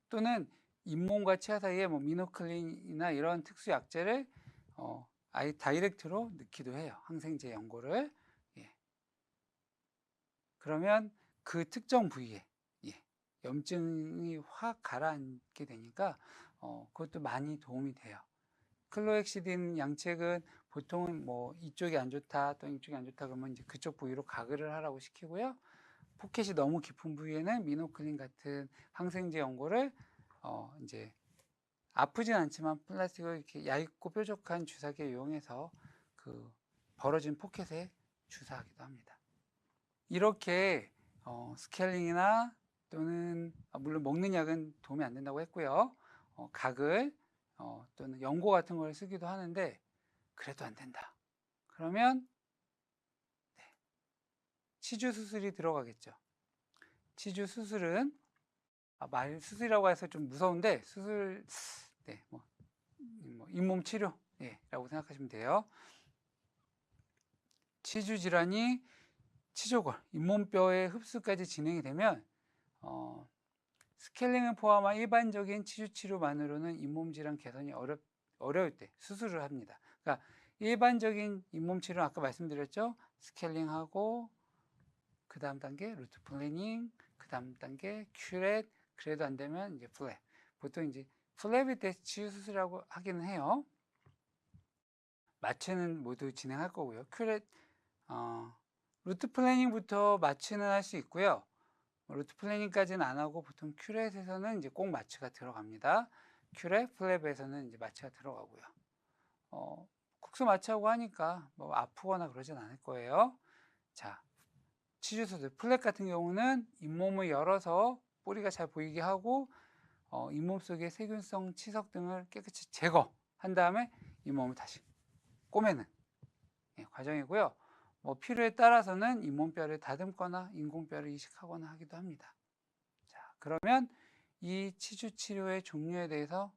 또는 잇몸과 치아 사이에 뭐 미노클린이나 이런 특수 약제를 아예 다이렉트로 넣기도 해요. 항생제 연고를. 예. 그러면 그 특정 부위에 염증이 확 가라앉게 되니까 그것도 많이 도움이 돼요. 클로엑시딘 양책은 보통은 뭐 이쪽이 안 좋다 또 이쪽이 안 좋다 그러면 이제 그쪽 부위로 가글을 하라고 시키고요. 포켓이 너무 깊은 부위에는 미노클린 같은 항생제 연고를 이제 아프진 않지만 플라스틱을 이렇게 얇고 뾰족한 주사기를 이용해서 그 벌어진 포켓에 주사하기도 합니다. 이렇게 스케일링이나 또는 물론 먹는 약은 도움이 안 된다고 했고요. 가글 또는 연고 같은 걸 쓰기도 하는데 그래도 안 된다. 그러면 치주 수술이 들어가겠죠. 치주 수술은 말 수술이라고 해서 좀 무서운데 수술 뭐 잇몸 치료라고 생각하시면 돼요. 치주 질환이 치조골, 잇몸뼈의 흡수까지 진행이 되면 스케일링을 포함한 일반적인 치주 치료만으로는 잇몸 질환 개선이 어려울 때 수술을 합니다. 그러니까 일반적인 잇몸 치료는 아까 말씀드렸죠. 스케일링하고 그 다음 단계 루트 플래닝, 그 다음 단계 큐렛, 그래도 안 되면 이제 플랩. 보통 이제 플랩일 때 치유 수술이라고 하기는 해요. 마취는 모두 진행할 거고요. 큐렛, 루트 플래닝부터 마취는 할 수 있고요. 루트 플래닝까지는 안 하고 보통 큐렛에서는 이제 꼭 마취가 들어갑니다. 큐렛, 플랩에서는 이제 마취가 들어가고요. 국소 마취하고 하니까 뭐 아프거나 그러진 않을 거예요. 자, 치주 수술, 플랩 같은 경우는 잇몸을 열어서 뿌리가 잘 보이게 하고 잇몸 속의 세균성 치석 등을 깨끗이 제거한 다음에 잇몸을 다시 꼬매는 과정이고요. 뭐 필요에 따라서는 잇몸뼈를 다듬거나 인공뼈를 이식하거나 하기도 합니다. 자, 그러면 이 치주 치료의 종류에 대해서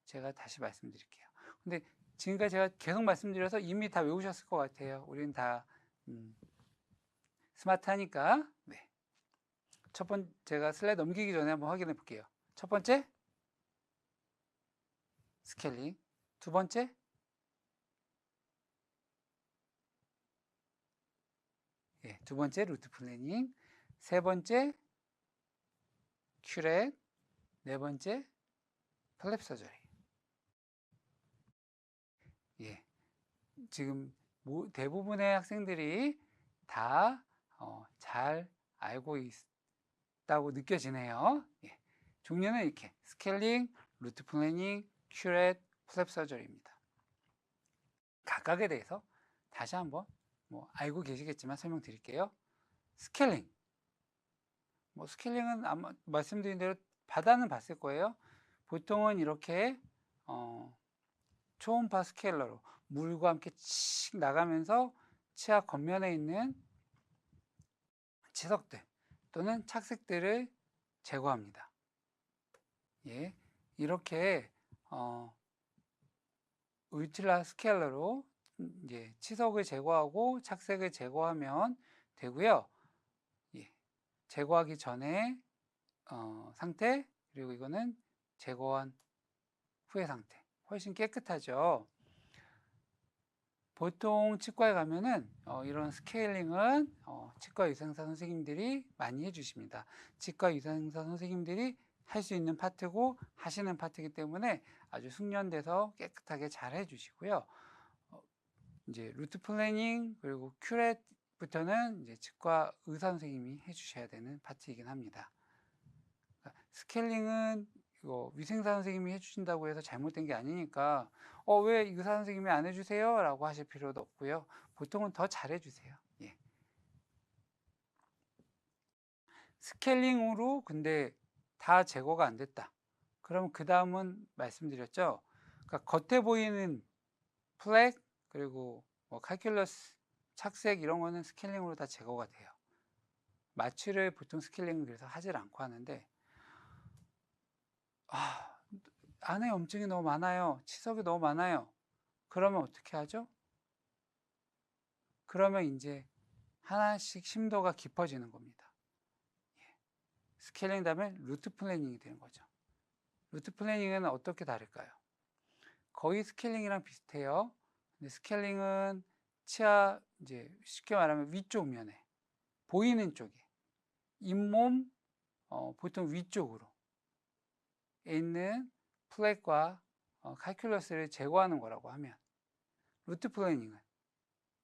제가 다시 말씀드릴게요. 근데 지금까지 제가 계속 말씀드려서 이미 다 외우셨을 것 같아요. 우리는 다 스마트하니까. 네. 첫 번째, 제가 슬라이드 넘기기 전에 한번 확인해 볼게요. 첫 번째, 스케일링. 두 번째, 두 번째 루트 플래닝. 세 번째, 큐렛. 네 번째, 플랩 서저리. 지금 대부분의 학생들이 다 잘 알고 있다고 느껴지네요. 종류는 이렇게 스케일링, 루트 플래닝, 큐렛, 플랩 서저리입니다. 각각에 대해서 다시 한번 뭐 알고 계시겠지만 설명드릴게요. 스케일링. 스케일링은 아마 말씀드린 대로 바다는 봤을 거예요. 보통은 이렇게 초음파 스케일러로 물과 함께 칙 나가면서 치아 겉면에 있는 치석들 또는 착색들을 제거합니다. 이렇게 울트라 스케일러로 이제 치석을 제거하고 착색을 제거하면 되고요. 예, 제거하기 전에 상태, 그리고 이거는 제거한 후의 상태. 훨씬 깨끗하죠. 보통 치과에 가면은 이런 스케일링은 치과 유생사 선생님들이 많이 해주십니다. 치과 유생사 선생님들이 할 수 있는 파트고 하시는 파트이기 때문에 아주 숙련돼서 깨끗하게 잘 해주시고요. 이제 루트 플래닝 그리고 큐렛부터는 이제 치과 의사 선생님이 해주셔야 되는 파트이긴 합니다. 스케일링은 이거 위생사 선생님이 해주신다고 해서 잘못된 게 아니니까 왜 의사 선생님이 안 해주세요? 라고 하실 필요도 없고요. 보통은 더 잘해주세요. 예. 스케일링으로 근데 다 제거가 안 됐다. 그럼 그 다음은 말씀드렸죠. 그러니까 겉에 보이는 플렉 그리고 뭐 칼큘러스 착색 이런 거는 스케일링으로 다 제거가 돼요. 마취를 보통 스케일링은 그래서 하질 않고 하는데 안에 염증이 너무 많아요. 치석이 너무 많아요. 그러면 어떻게 하죠? 그러면 이제 하나씩 심도가 깊어지는 겁니다. 스케일링 다음에 루트 플래닝이 되는 거죠. 루트 플래닝은 어떻게 다를까요? 거의 스케일링이랑 비슷해요. 근데 스케일링은 치아 이제 쉽게 말하면 위쪽 면에 보이는 쪽에 잇몸 보통 위쪽으로 있는 플렉과 칼큘러스를 제거하는 거라고 하면, 루트 플래닝은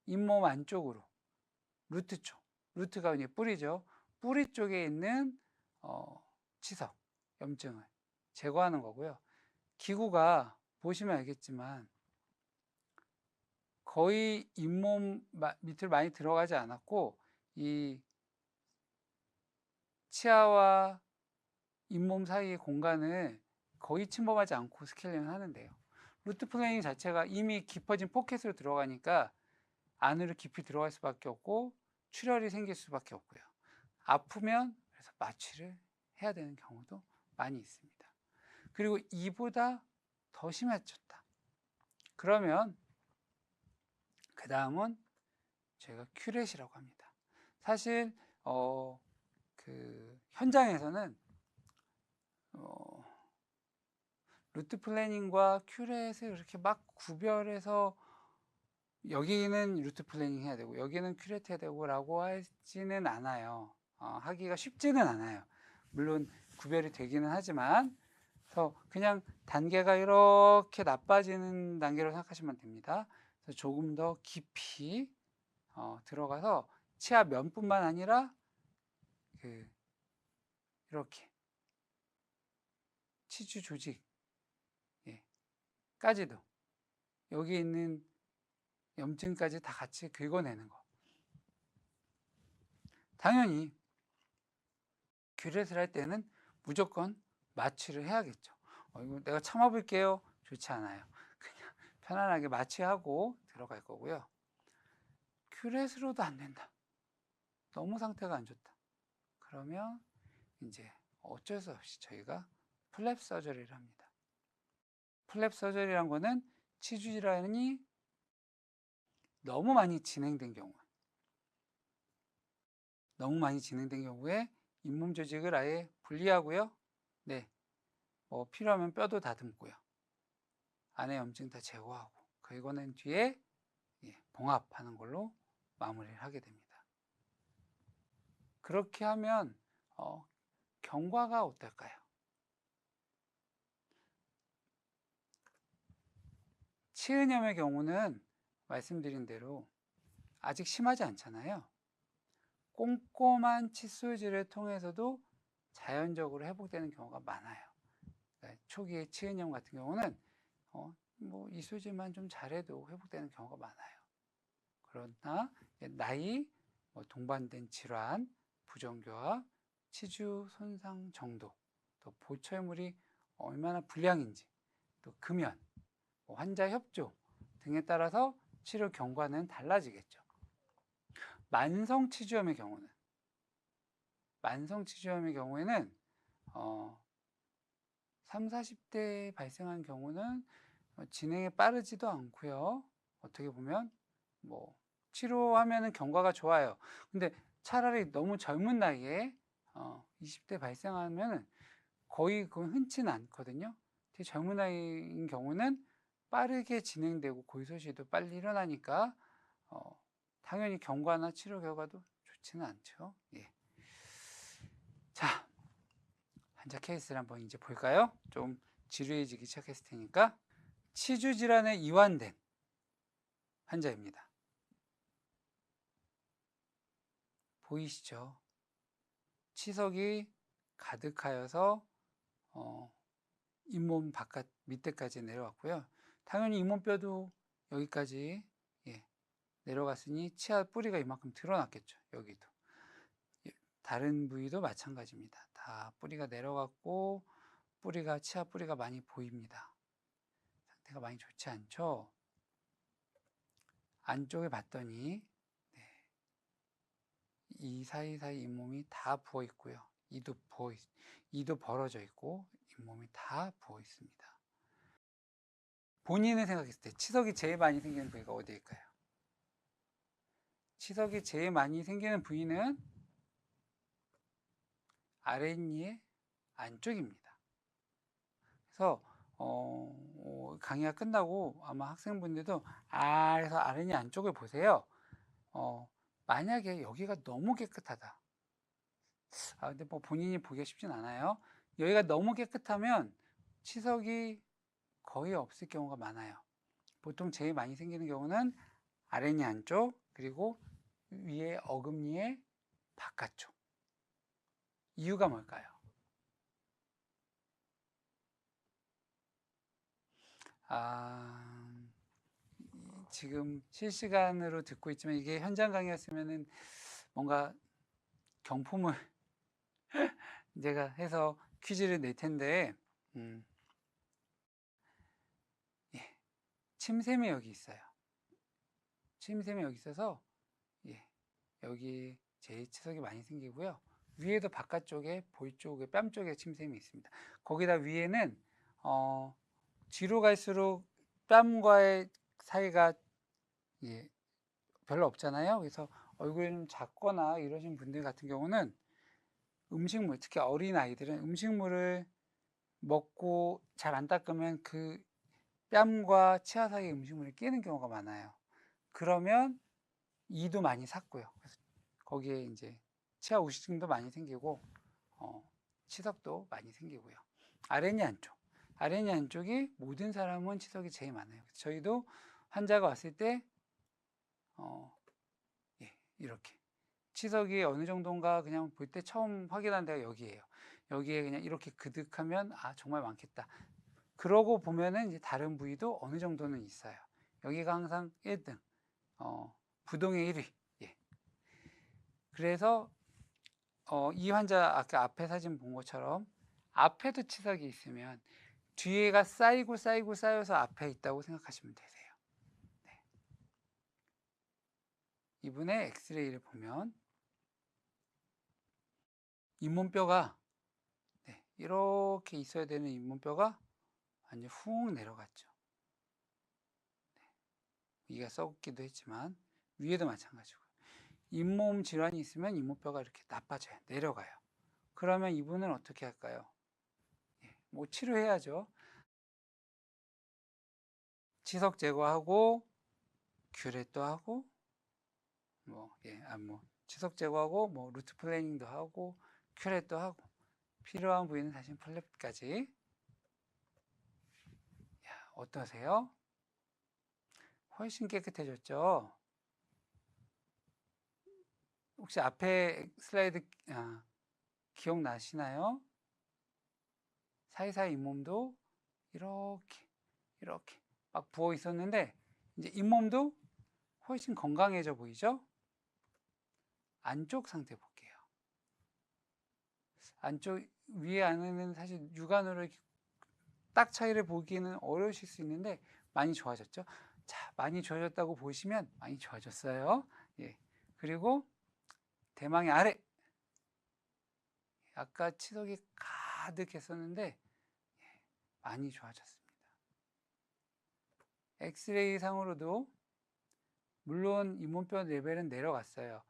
잇몸 안쪽으로 루트 쪽, 루트가 이제 뿌리죠. 뿌리 쪽에 있는 치석, 염증을 제거하는 거고요. 기구가 보시면 알겠지만 거의 잇몸 밑으로 많이 들어가지 않았고 이 치아와 잇몸 사이의 공간을 거의 침범하지 않고 스케일링을 하는데요. 루트 플래닝 자체가 이미 깊어진 포켓으로 들어가니까 안으로 깊이 들어갈 수밖에 없고 출혈이 생길 수밖에 없고요. 아프면 그래서 마취를 해야 되는 경우도 많이 있습니다. 그리고 이보다 더 심해졌다. 그러면 그 다음은 저희가 큐렛이라고 합니다. 사실 그 현장에서는 루트 플래닝과 큐렛을 그렇게 막 구별해서 여기는 루트 플래닝 해야 되고 여기는 큐렛 해야 되고 라고 하지는 않아요. 하기가 쉽지는 않아요. 물론 구별이 되기는 하지만 그래서 그냥 단계가 이렇게 나빠지는 단계로 생각하시면 됩니다. 그래서 조금 더 깊이 들어가서 치아 면뿐만 아니라 이렇게 치주 조직 까지도 여기 있는 염증까지 다 같이 긁어내는 거. 당연히 큐렛을 할 때는 무조건 마취를 해야겠죠. 이거 내가 참아볼게요. 좋지 않아요. 그냥 편안하게 마취하고 들어갈 거고요. 큐렛으로도 안 된다. 너무 상태가 안 좋다. 그러면 이제 어쩔 수 없이 저희가 플랩 서저리를 합니다. 플랩 서저리란 거는 치주 질환이 너무 많이 진행된 경우에 잇몸 조직을 아예 분리하고요. 네, 필요하면 뼈도 다듬고요. 안에 염증 다 제거하고 그리고는 뒤에 봉합하는 걸로 마무리를 하게 됩니다. 그렇게 하면 경과가 어떨까요? 치은염의 경우는 말씀드린 대로 아직 심하지 않잖아요. 꼼꼼한 칫솔질을 통해서도 자연적으로 회복되는 경우가 많아요. 그러니까 초기의 치은염 같은 경우는 이술질만 좀 잘해도 회복되는 경우가 많아요. 그러나 나이, 동반된 질환, 부정교합, 치주 손상 정도, 또 보철물이 얼마나 불량인지, 또 금연, 환자 협조 등에 따라서 치료 경과는 달라지겠죠. 만성 치주염의 경우에는 30, 40대에 발생한 경우는 진행이 빠르지도 않고요. 어떻게 보면 뭐 치료하면은 경과가 좋아요. 근데 차라리 너무 젊은 나이에 20대 발생하면은 거의 그건 흔치는 않거든요. 되게 젊은 나이인 경우는 빠르게 진행되고 고의소실도 빨리 일어나니까 당연히 경과나 치료 결과도 좋지는 않죠. 예. 자, 환자 케이스를 한번 이제 볼까요? 좀 지루해지기 시작했을 테니까. 치주 질환에 이완된 환자입니다. 보이시죠? 치석이 가득하여서 잇몸 바깥 밑에까지 내려왔고요. 당연히 잇몸뼈도 여기까지 내려갔으니 치아 뿌리가 이만큼 드러났겠죠. 여기도. 다른 부위도 마찬가지입니다. 다 뿌리가 내려갔고 치아 뿌리가 많이 보입니다. 상태가 많이 좋지 않죠? 안쪽에 봤더니 이 사이사이 잇몸이 다 부어 있고요. 이도 벌어져 있고 잇몸이 다 부어 있습니다. 본인을 생각했을 때 치석이 제일 많이 생기는 부위가 어디일까요? 치석이 제일 많이 생기는 부위는 아랫니의 안쪽입니다. 그래서 강의가 끝나고 아마 학생분들도 그래서 아랫니 안쪽을 보세요. 만약에 여기가 너무 깨끗하다. 근데 뭐 본인이 보기가 쉽진 않아요. 여기가 너무 깨끗하면 치석이 거의 없을 경우가 많아요. 보통 제일 많이 생기는 경우는 아랫니 안쪽, 그리고 위에 어금니의 바깥쪽. 이유가 뭘까요? 지금 실시간으로 듣고 있지만 이게 현장 강의였으면은 뭔가 경품을 제가 해서 퀴즈를 낼 텐데, 침샘이 여기 있어요. 침샘이 여기 있어서, 여기 제일 치석이 많이 생기고요. 위에도 바깥쪽에 볼 쪽에 뺨 쪽에 침샘이 있습니다. 거기다 위에는 뒤로 갈수록 뺨과의 사이가 별로 없잖아요. 그래서 얼굴이 좀 작거나 이러신 분들 같은 경우는 음식물, 특히 어린 아이들은 음식물을 먹고 잘 안 닦으면 그 뺨과 치아 사이에 음식물이 끼는 경우가 많아요. 그러면 이도 많이 삭고요. 그래서 거기에 이제 치아 우식증도 많이 생기고 치석도 많이 생기고요. 아랫니 안쪽이 모든 사람은 치석이 제일 많아요. 저희도 환자가 왔을 때 이렇게 치석이 어느 정도인가 그냥 볼 때 처음 확인한 데가 여기예요. 여기에 그냥 이렇게 그득하면 정말 많겠다. 그러고 보면은 이제 다른 부위도 어느 정도는 있어요. 여기가 항상 1등, 부동의 1위. 그래서 이 환자 아까 앞에 사진 본 것처럼 앞에도 치석이 있으면 뒤에가 쌓여서 앞에 있다고 생각하시면 되세요. 이분의 엑스레이를 보면 잇몸뼈가 이렇게 있어야 되는 잇몸뼈가 완전 훅 내려갔죠. 위가 썩기도 했지만 위에도 마찬가지고 잇몸 질환이 있으면 잇몸뼈가 이렇게 나빠져요. 내려가요. 그러면 이분은 어떻게 할까요? 뭐 치료해야죠. 치석 제거하고 큐렛도 하고 치석 제거하고 루트 플래닝도 하고 큐렛도 하고 필요한 부위는 다시 플랩까지. 어떠세요? 훨씬 깨끗해졌죠? 혹시 앞에 슬라이드 기억나시나요? 사이사이 잇몸도 이렇게 막 부어 있었는데 이제 잇몸도 훨씬 건강해져 보이죠? 안쪽 상태 볼게요. 안쪽 위에 안에는 사실 육안으로 딱 차이를 보기는 어려우실 수 있는데 많이 좋아졌죠? 자, 많이 좋아졌다고 보시면 많이 좋아졌어요. 그리고 대망의 아래. 아까 치석이 가득했었는데 많이 좋아졌습니다. 엑스레이 상으로도 물론 잇몸뼈 레벨은 내려갔어요.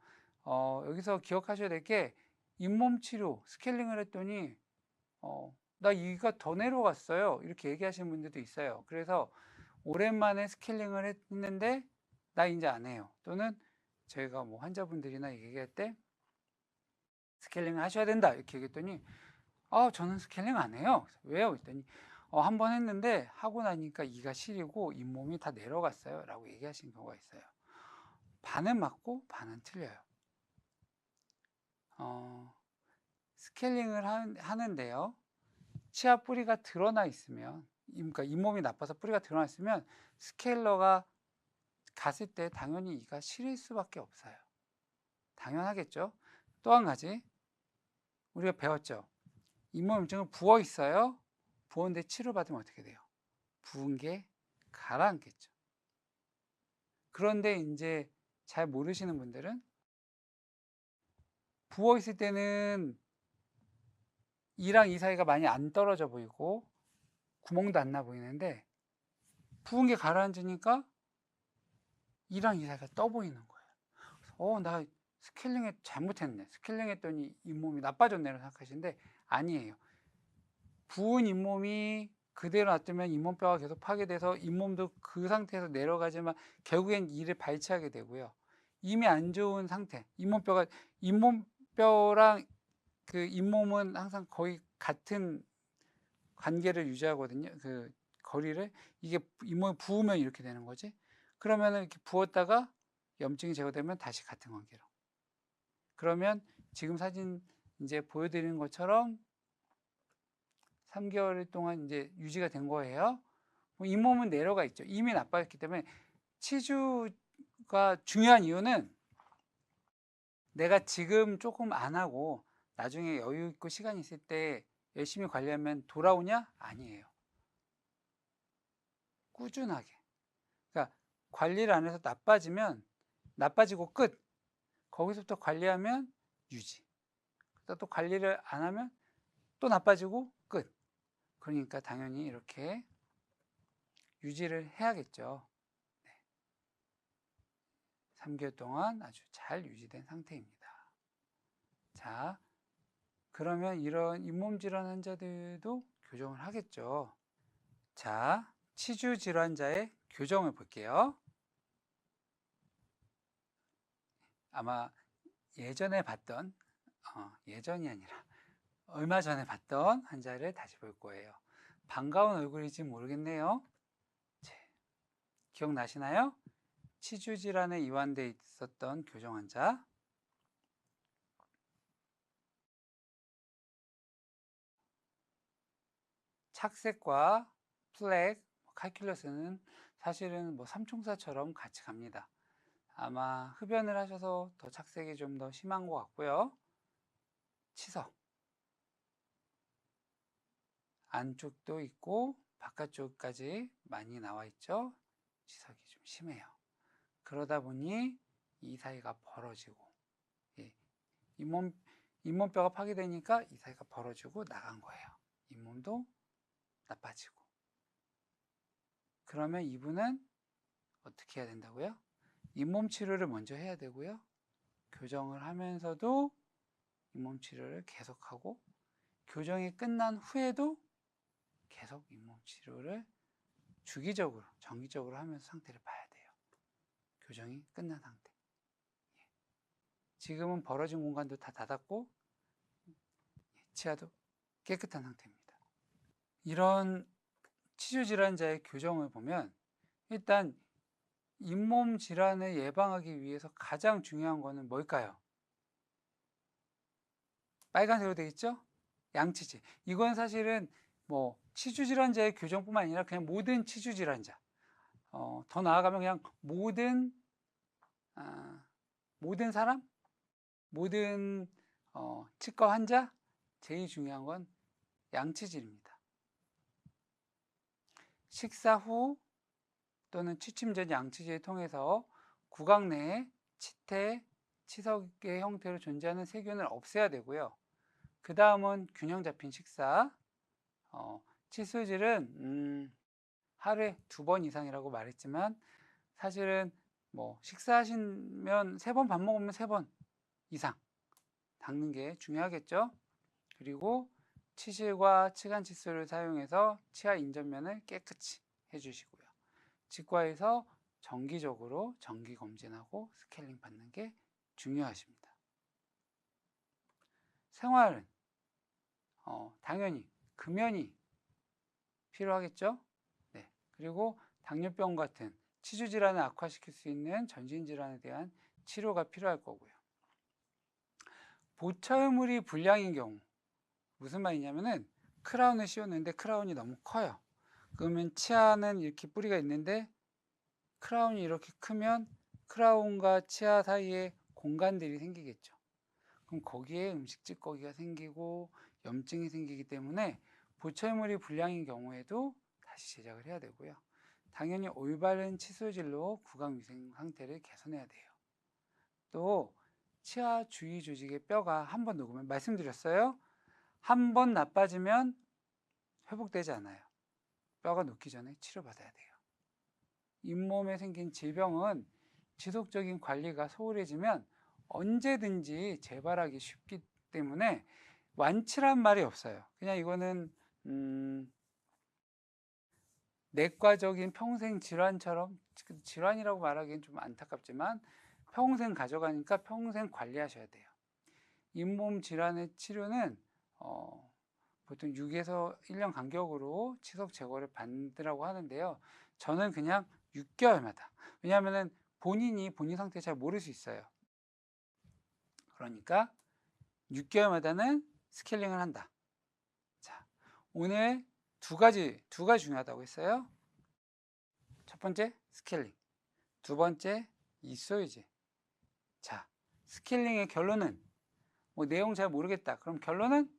여기서 기억하셔야 될 게 잇몸 치료 스케일링을 했더니 나 이가 더 내려갔어요. 이렇게 얘기하시는 분들도 있어요. 그래서 오랜만에 스케일링을 했는데 나 이제 안 해요. 또는 저희가 뭐 환자분들이나 얘기할 때 스케일링을 하셔야 된다 이렇게 얘기했더니 저는 스케일링 안 해요. 왜요? 그랬더니 한 번 했는데 하고 나니까 이가 시리고 잇몸이 다 내려갔어요 라고 얘기하시는 경우가 있어요. 반은 맞고 반은 틀려요. 스케일링을 하는데요, 치아 뿌리가 드러나 있으면, 그러니까 잇몸이 나빠서 뿌리가 드러나 있으면 스케일러가 갔을 때 당연히 이가 시릴 수밖에 없어요. 당연하겠죠. 또 한 가지 우리가 배웠죠. 잇몸 염증은 부어 있어요. 부었는데 치료받으면 어떻게 돼요? 부은 게 가라앉겠죠. 그런데 이제 잘 모르시는 분들은 부어 있을 때는 이랑 이 사이가 많이 안 떨어져 보이고 구멍도 안 나 보이는데 부은 게 가라앉으니까 이랑 이 사이가 떠 보이는 거예요. 나 스케일링 잘못했네. 스케일링 했더니 잇몸이 나빠졌네라고 생각하시는데 아니에요. 부은 잇몸이 그대로 놔두면 잇몸뼈가 계속 파괴돼서 잇몸도 그 상태에서 내려가지만 결국엔 이를 발치하게 되고요. 이미 안 좋은 상태, 잇몸뼈랑 그 잇몸은 항상 거의 같은 관계를 유지하거든요. 그 거리를. 이게 잇몸이 부으면 이렇게 되는 거지. 그러면은 이렇게 부었다가 염증이 제거되면 다시 같은 관계로. 그러면 지금 사진 이제 보여드리는 것처럼 3개월 동안 이제 유지가 된 거예요. 잇몸은 내려가 있죠. 이미 나빠졌기 때문에 치주가 중요한 이유는 내가 지금 조금 안 하고 나중에 여유 있고 시간이 있을 때 열심히 관리하면 돌아오냐? 아니에요. 꾸준하게. 그러니까 관리를 안 해서 나빠지고 끝. 거기서부터 관리하면 유지. 또 관리를 안 하면 또 나빠지고 끝. 그러니까 당연히 이렇게 유지를 해야겠죠. 네. 3개월 동안 아주 잘 유지된 상태입니다. 자, 그러면 이런 잇몸 질환 환자들도 교정을 하겠죠. 자, 치주 질환자의 교정을 볼게요. 아마 예전에 봤던, 예전이 아니라 얼마 전에 봤던 환자를 다시 볼 거예요. 반가운 얼굴인지 모르겠네요. 기억나시나요? 치주 질환에 이완돼 있었던 교정 환자. 착색과 플렉, 칼큘러스는 사실은 뭐 삼총사처럼 같이 갑니다. 아마 흡연을 하셔서 더 착색이 좀 더 심한 것 같고요. 치석 안쪽도 있고 바깥쪽까지 많이 나와 있죠. 치석이 좀 심해요. 그러다 보니 이 사이가 벌어지고, 잇몸뼈가 파괴되니까 이 사이가 벌어지고 나간 거예요. 잇몸도 나빠지고. 그러면 이분은 어떻게 해야 된다고요? 잇몸 치료를 먼저 해야 되고요. 교정을 하면서도 잇몸 치료를 계속하고, 교정이 끝난 후에도 계속 잇몸 치료를 주기적으로, 정기적으로 하면서 상태를 봐야 돼요. 교정이 끝난 상태. 지금은 벌어진 공간도 다 닫았고 치아도 깨끗한 상태입니다. 이런 치주 질환자의 교정을 보면 일단 잇몸 질환을 예방하기 위해서 가장 중요한 거는 뭘까요? 빨간색으로 되어 있죠? 양치질. 이건 사실은 뭐 치주 질환자의 교정뿐만 아니라 그냥 모든 치주 질환자, 더 나아가면 그냥 모든 사람, 모든 치과 환자, 제일 중요한 건 양치질입니다. 식사 후 또는 취침 전 양치질을 통해서 구강 내에 치태, 치석의 형태로 존재하는 세균을 없애야 되고요. 그 다음은 균형 잡힌 식사. 칫솔질은 하루에 2번 이상이라고 말했지만 사실은 뭐 식사하시면 3번 밥 먹으면 3번 이상 닦는 게 중요하겠죠. 그리고 치실과 치간 칫솔을 사용해서 치아 인전면을 깨끗이 해주시고요. 치과에서 정기적으로 정기 검진하고 스케일링 받는 게 중요하십니다. 생활은 당연히 금연이 필요하겠죠. 네. 그리고 당뇨병 같은 치주 질환을 악화시킬 수 있는 전신 질환에 대한 치료가 필요할 거고요. 보철물이 불량인 경우 무슨 말이냐면은 크라운을 씌웠는데 크라운이 너무 커요. 그러면 치아는 이렇게 뿌리가 있는데 크라운이 이렇게 크면 크라운과 치아 사이에 공간들이 생기겠죠. 그럼 거기에 음식 찌꺼기가 생기고 염증이 생기기 때문에 보철물이 불량인 경우에도 다시 제작을 해야 되고요. 당연히 올바른 칫솔질로 구강위생 상태를 개선해야 돼요. 또 치아 주위 조직의 뼈가 한번 녹으면 말씀드렸어요. 한 번 나빠지면 회복되지 않아요. 뼈가 녹기 전에 치료받아야 돼요. 잇몸에 생긴 질병은 지속적인 관리가 소홀해지면 언제든지 재발하기 쉽기 때문에 완치란 말이 없어요. 그냥 이거는 내과적인 평생 질환처럼, 질환이라고 말하기엔 좀 안타깝지만 평생 가져가니까 평생 관리하셔야 돼요. 잇몸 질환의 치료는 보통 6에서 1년 간격으로 치석 제거를 받으라고 하는데요. 저는 그냥 6개월마다. 왜냐하면 본인이 본인 상태 잘 모를 수 있어요. 그러니까 6개월마다는 스케일링을 한다. 자, 오늘 두 가지가 중요하다고 했어요. 첫 번째 스케일링, 두 번째 이소유질. 자, 스케일링의 결론은 뭐 내용 잘 모르겠다. 그럼 결론은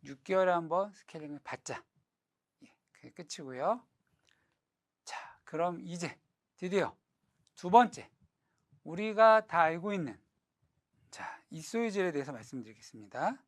6개월에 한번 스케일링을 받자. 예, 그게 끝이고요. 자, 그럼 이제 드디어 두 번째, 우리가 다 알고 있는 이소유질에 대해서 말씀드리겠습니다.